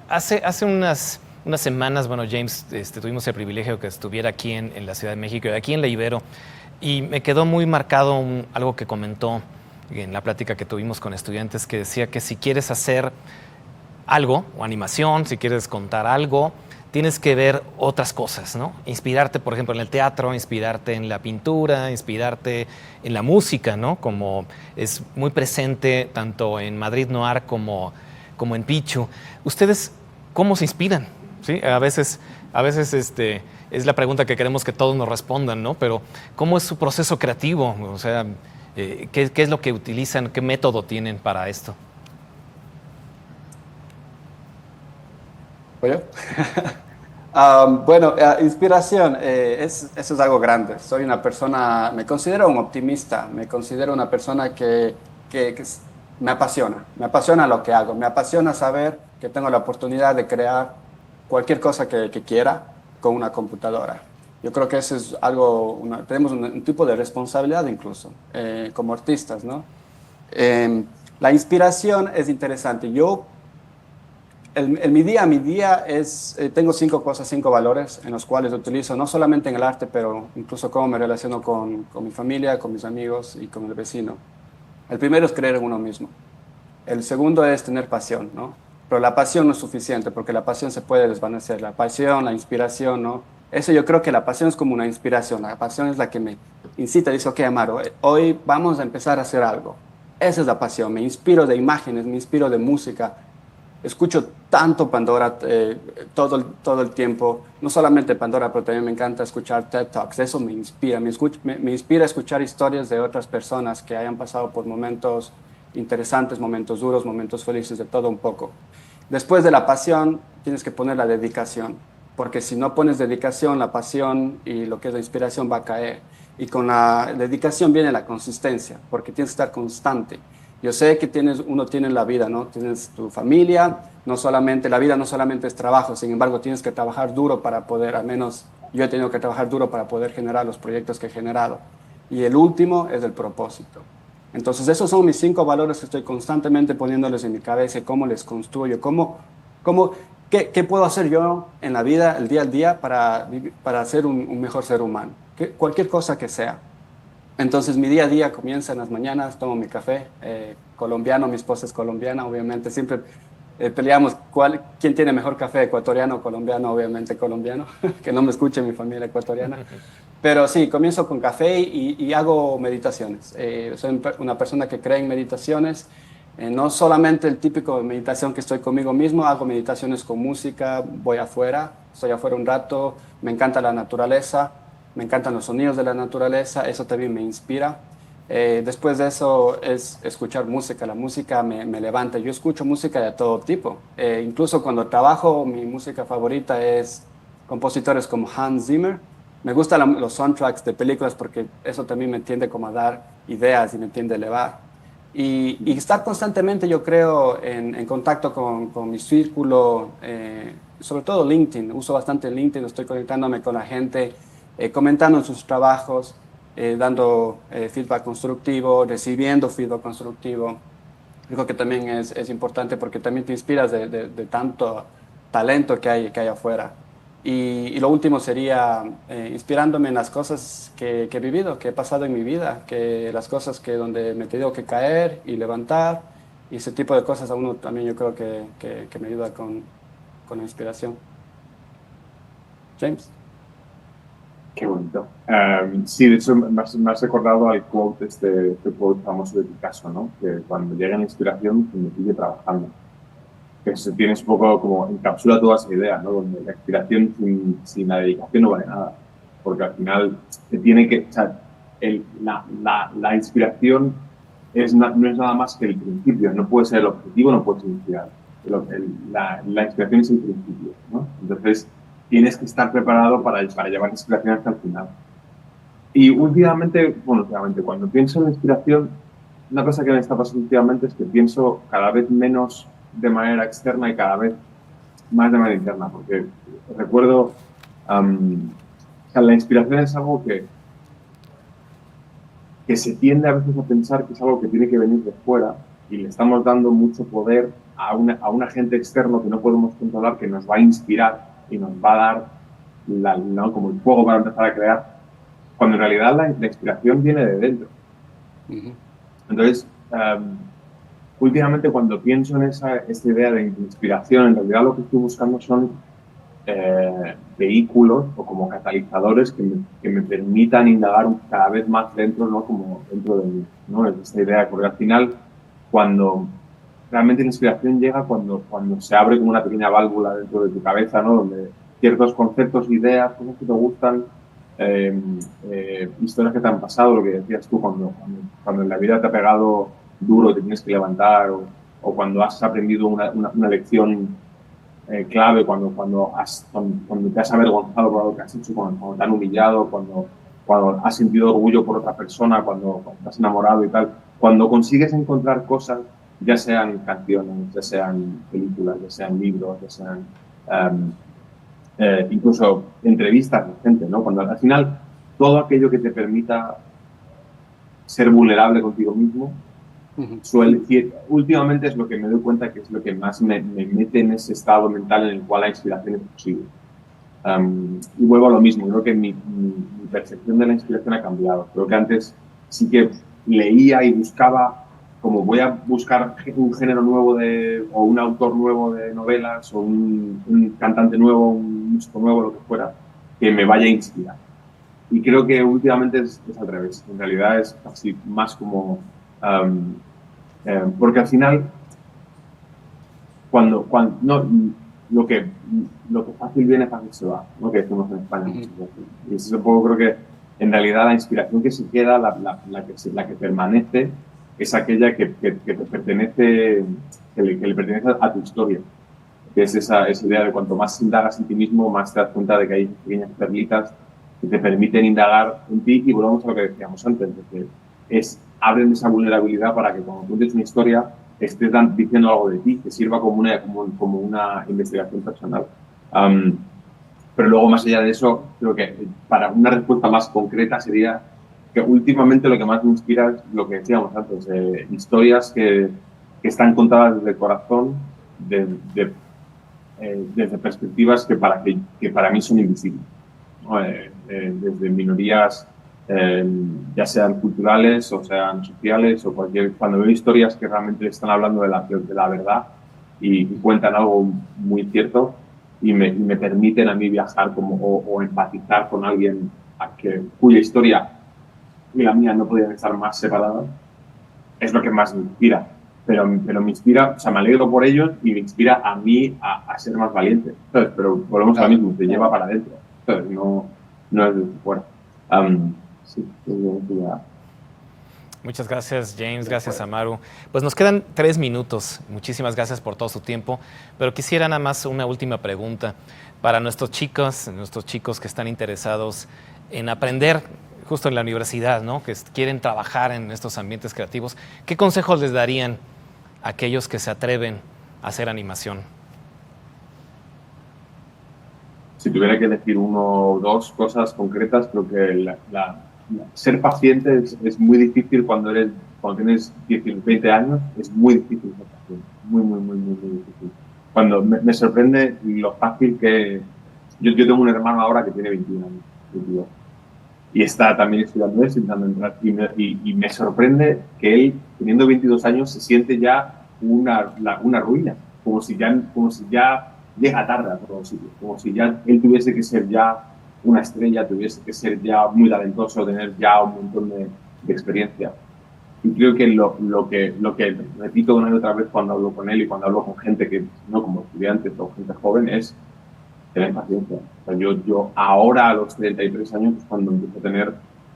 Hace unas semanas, bueno, James, tuvimos el privilegio de que estuviera aquí en la Ciudad de México, aquí en La Ibero, y me quedó muy marcado algo que comentó en la plática que tuvimos con estudiantes, que decía que si quieres hacer algo, o animación, si quieres contar algo, tienes que ver otras cosas, ¿no? Inspirarte, por ejemplo, en el teatro, inspirarte en la pintura, inspirarte en la música, ¿no? Como es muy presente tanto en Madrid Noir como en Pichu. ¿Ustedes cómo se inspiran? ¿Sí? A veces es la pregunta que queremos que todos nos respondan, ¿no? Pero ¿cómo es su proceso creativo? O sea, ¿qué es lo que utilizan? ¿Qué método tienen para esto? ¿Oye? Bueno, inspiración, eso es algo grande. Soy una persona, me considero un optimista, me considero una persona que me apasiona lo que hago, me apasiona saber que tengo la oportunidad de crear cualquier cosa que quiera. con una computadora. Yo creo que eso es algo, tenemos un tipo de responsabilidad incluso, como artistas, ¿no? La inspiración es interesante. Yo, mi día es, tengo 5 cosas, 5 valores en los cuales utilizo, no solamente en el arte, pero incluso cómo me relaciono con mi familia, con mis amigos y con el vecino. El primero es creer en uno mismo. El segundo es tener pasión, ¿no? Pero la pasión no es suficiente porque la pasión se puede desvanecer. La pasión, la inspiración, ¿no? Eso yo creo que la pasión es como una inspiración. La pasión es la que me incita, dice, ok, Amaro, hoy vamos a empezar a hacer algo. Esa es la pasión. Me inspiro de imágenes, me inspiro de música. Escucho tanto Pandora todo el tiempo. No solamente Pandora, pero también me encanta escuchar TED Talks. Eso me inspira. Me inspira a escuchar historias de otras personas que hayan pasado por momentos interesantes, momentos duros, momentos felices, de todo un poco. Después de la pasión, tienes que poner la dedicación, porque si no pones dedicación, la pasión y lo que es la inspiración va a caer. Y con la dedicación viene la consistencia, porque tienes que estar constante. Yo sé que uno tiene la vida, ¿no? Tienes tu familia, la vida no solamente es trabajo, sin embargo, tienes que trabajar duro para poder, al menos yo he tenido que trabajar duro para poder generar los proyectos que he generado. Y el último es el propósito. Entonces, esos son mis 5 valores que estoy constantemente poniéndoles en mi cabeza, cómo les construyo, qué puedo hacer yo en la vida, el día al día, para ser un mejor ser humano, cualquier cosa que sea. Entonces, mi día a día comienza en las mañanas, tomo mi café colombiano, mi esposa es colombiana, obviamente, siempre peleamos quién tiene mejor café, ecuatoriano o colombiano, obviamente colombiano, que no me escuche mi familia ecuatoriana. Pero sí, comienzo con café y hago meditaciones. Soy una persona que cree en meditaciones, no solamente el típico meditación que estoy conmigo mismo, hago meditaciones con música, voy afuera, estoy afuera un rato, me encanta la naturaleza, me encantan los sonidos de la naturaleza, eso también me inspira. Después de eso es escuchar música, la música me levanta. Yo escucho música de todo tipo, incluso cuando trabajo, mi música favorita es compositores como Hans Zimmer. Me gustan los soundtracks de películas porque eso también me tiende como a dar ideas y me tiende a elevar. Y estar constantemente, yo creo, en contacto con mi círculo, sobre todo LinkedIn. Uso bastante LinkedIn, estoy conectándome con la gente, comentando sus trabajos, dando feedback constructivo, recibiendo feedback constructivo. Creo que también es importante porque también te inspiras de tanto talento que hay afuera. Y lo último sería inspirándome en las cosas que he vivido, que he pasado en mi vida, que las cosas donde me he tenido que caer y levantar, y ese tipo de cosas a uno también yo creo que me ayuda con la inspiración. James. Qué bonito. Sí, de hecho me has recordado al quote, este quote famoso de Picasso, ¿no? Que cuando llega la inspiración, que me sigue trabajando. Que se tienes un poco como encapsula toda esa idea, ¿no? Donde la inspiración sin la dedicación no vale nada. Porque al final se tiene que... O sea, la inspiración no es nada más que el principio. No puede ser el objetivo, no puede ser inspirar. La inspiración es el principio, ¿no? Entonces, tienes que estar preparado para llevar la inspiración hasta el final. Y últimamente, cuando pienso en la inspiración, una cosa que me está pasando últimamente es que pienso cada vez menos de manera externa y cada vez más de manera interna, porque recuerdo, la inspiración es algo que se tiende a veces a pensar que es algo que tiene que venir de fuera y le estamos dando mucho poder a un agente externo que no podemos controlar, que nos va a inspirar y nos va a dar ¿no? como el fuego para empezar a crear, cuando en realidad la inspiración viene de dentro. Uh-huh. Entonces, últimamente cuando pienso en esta idea de inspiración, en realidad lo que estoy buscando son vehículos o como catalizadores que me permitan indagar cada vez más dentro, ¿no? Como dentro de mí, ¿no? Es esta idea, porque al final, cuando realmente la inspiración llega cuando se abre como una pequeña válvula dentro de tu cabeza, ¿no? Donde ciertos conceptos, ideas, cosas que te gustan, historias que te han pasado, lo que decías tú, cuando en la vida te ha pegado duro, te tienes que levantar, o cuando has aprendido una lección clave, cuando te has avergonzado por algo que has hecho, cuando te han humillado, cuando has sentido orgullo por otra persona, cuando te has enamorado y tal. Cuando consigues encontrar cosas, ya sean canciones, ya sean películas, ya sean libros, ya sean incluso entrevistas de gente, ¿no? Cuando al final todo aquello que te permita ser vulnerable contigo mismo, suele decir, últimamente es lo que me doy cuenta que es lo que más me mete en ese estado mental en el cual la inspiración es posible. Y vuelvo a lo mismo, creo que mi percepción de la inspiración ha cambiado. Creo que antes sí que leía y buscaba, como voy a buscar un género nuevo o un autor nuevo de novelas, o un cantante nuevo, un músico nuevo, lo que fuera, que me vaya a inspirar. Y creo que últimamente es al revés. En realidad es casi más como... porque al final, cuando no, lo que fácil viene, fácil se va, ¿no? Que decimos en España. Y eso un poco creo que en realidad la inspiración que se queda, la que permanece, es aquella que te pertenece, que le pertenece a tu historia. Que es esa idea de cuanto más indagas en ti mismo, más te das cuenta de que hay pequeñas perlitas que te permiten indagar en ti, y volvemos a lo que decíamos antes, de que abren esa vulnerabilidad para que cuando cuentes una historia estés diciendo algo de ti, que sirva como una investigación personal. Pero luego, más allá de eso, creo que para una respuesta más concreta sería que últimamente lo que más me inspira es lo que decíamos antes, historias que están contadas desde el corazón, desde perspectivas que para mí son invisibles, ¿no? Desde minorías, ya sean culturales o sean sociales, o cuando veo historias que realmente están hablando de la verdad y cuentan algo muy cierto y me permiten a mí viajar o empatizar con alguien cuya historia y la mía no podían estar más separadas, es lo que más me inspira. Pero me inspira, o sea, me alegro por ellos y me inspira a mí a ser más valiente. Entonces, pero volvemos a lo mismo, te lleva para adentro. Entonces, no es desde fuera. Sí, ya. Muchas gracias, James. Gracias, Amaru. Pues nos quedan 3 minutos. Muchísimas gracias por todo su tiempo. Pero quisiera nada más una última pregunta para nuestros chicos que están interesados en aprender justo en la universidad, ¿no? Que quieren trabajar en estos ambientes creativos. ¿Qué consejos les darían a aquellos que se atreven a hacer animación? Si tuviera que decir 1 o 2 cosas concretas, creo que ser paciente es muy difícil cuando tienes 20 años, es muy difícil ser paciente, muy, muy, muy, muy, muy difícil. Cuando me sorprende lo fácil que... Yo tengo un hermano ahora que tiene 21 años, 22, y está también estudiando eso, intentando entrar, y me sorprende que él, teniendo 22 años, se siente ya una ruina, como si ya llega tarde a todos sitios, como si ya él tuviese que ser ya una estrella, tuviese que ser ya muy talentoso, tener ya un montón de experiencia. Y creo que lo que repito una y otra vez cuando hablo con él y cuando hablo con gente que no como estudiantes o gente joven es tener paciencia. O sea, yo ahora a los 33 años es cuando empiezo a tener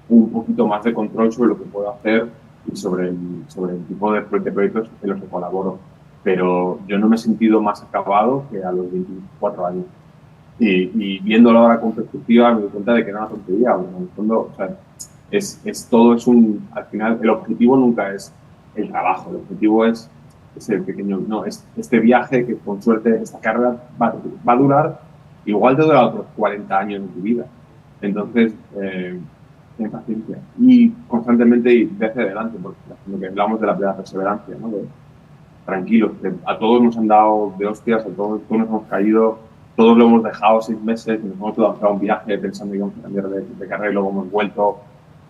un poquito más de control sobre lo que puedo hacer y sobre el tipo de proyectos en los que colaboro. Pero yo no me he sentido más acabado que a los 24 años. Y viéndolo ahora con perspectiva me doy cuenta de que era una tontería. En el fondo, o sea, al final el objetivo nunca es el trabajo, el objetivo es el pequeño, es este viaje que con suerte, esta carrera va a durar, igual te dura otros 40 años en tu vida. Entonces, ten paciencia y constantemente ir hacia adelante, porque lo que hablamos de la perseverancia, ¿no? Tranquilos, que a todos nos han dado de hostias, a todos nos hemos caído, todos lo hemos dejado 6 meses, y nos hemos dado un viaje pensando que íbamos a cambiar de carrera y luego hemos vuelto,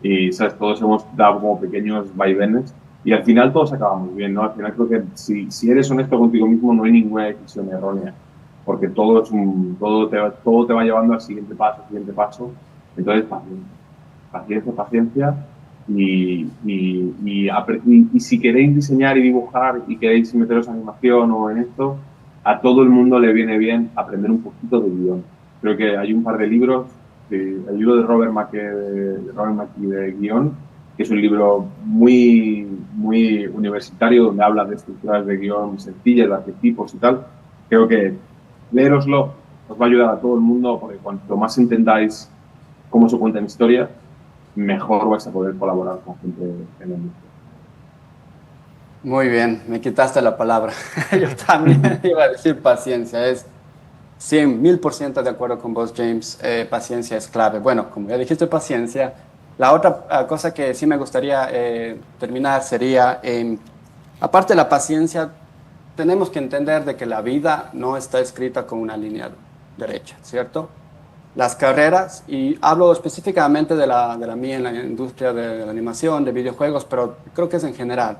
y ¿sabes? Todos hemos dado como pequeños vaivenes y al final todos acabamos bien, ¿no? Al final creo que si eres honesto contigo mismo no hay ninguna decisión errónea, porque todo te va llevando al siguiente paso. Entonces, paciencia. Y si queréis diseñar y dibujar y queréis meteros en animación o en esto, a todo el mundo le viene bien aprender un poquito de guión. Creo que hay un par de libros, el libro de Robert McKee de guión, que es un libro muy, muy universitario, donde habla de estructuras de guión sencillas, de arquetipos y tal. Creo que leéroslo os va a ayudar a todo el mundo, porque cuanto más entendáis cómo se cuentan historias, mejor vais a poder colaborar con gente en el mundo. Muy bien, me quitaste la palabra. Yo también iba a decir paciencia. 100.000% de acuerdo con vos, James. Paciencia es clave. Bueno, como ya dijiste, paciencia. La otra cosa que sí me gustaría terminar sería, aparte de la paciencia, tenemos que entender de que la vida no está escrita con una línea derecha, ¿cierto? Las carreras, y hablo específicamente de la mía en la industria de la animación, de videojuegos, pero creo que es en general.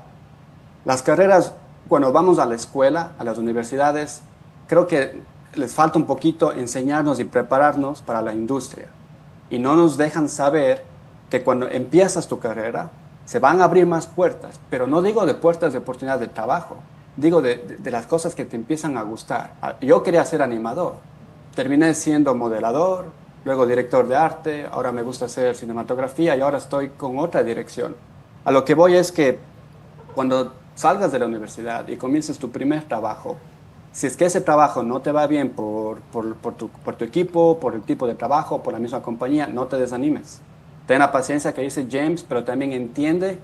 Las carreras, cuando vamos a la escuela, a las universidades, creo que les falta un poquito enseñarnos y prepararnos para la industria. Y no nos dejan saber que cuando empiezas tu carrera, se van a abrir más puertas, pero no digo de puertas de oportunidad de trabajo, digo de las cosas que te empiezan a gustar. Yo quería ser animador, terminé siendo modelador, luego director de arte, ahora me gusta hacer cinematografía y ahora estoy con otra dirección. A lo que voy es que cuando salgas de la universidad y comiences tu primer trabajo, si es que ese trabajo no te va bien por tu equipo, por el tipo de trabajo, por la misma compañía, no te desanimes. Ten la paciencia que dice James, pero también entiende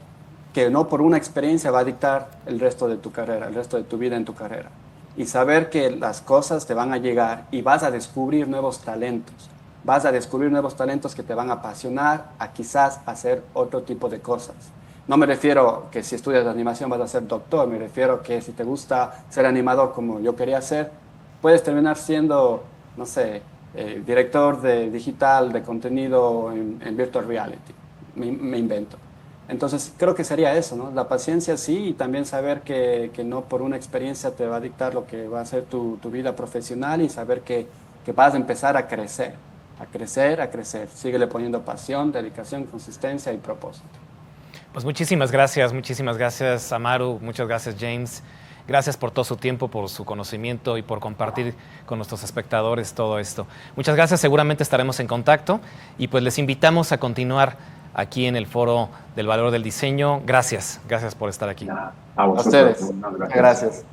que no por una experiencia va a dictar el resto de tu carrera, el resto de tu vida en tu carrera. Y saber que las cosas te van a llegar y vas a descubrir nuevos talentos. Vas a descubrir nuevos talentos que te van a apasionar a quizás hacer otro tipo de cosas. No me refiero que si estudias animación vas a ser doctor, me refiero que si te gusta ser animador como yo quería ser, puedes terminar siendo, no sé, director de digital de contenido en virtual reality. Me invento. Entonces creo que sería eso, ¿no? La paciencia sí, y también saber que no por una experiencia te va a dictar lo que va a ser tu vida profesional, y saber que vas a empezar a crecer, a crecer, a crecer. Síguele poniendo pasión, dedicación, consistencia y propósito. Pues muchísimas gracias Amaru, muchas gracias James, gracias por todo su tiempo, por su conocimiento y por compartir con nuestros espectadores todo esto. Muchas gracias, seguramente estaremos en contacto y pues les invitamos a continuar aquí en el Foro del Valor del Diseño. Gracias por estar aquí. A ustedes. Gracias.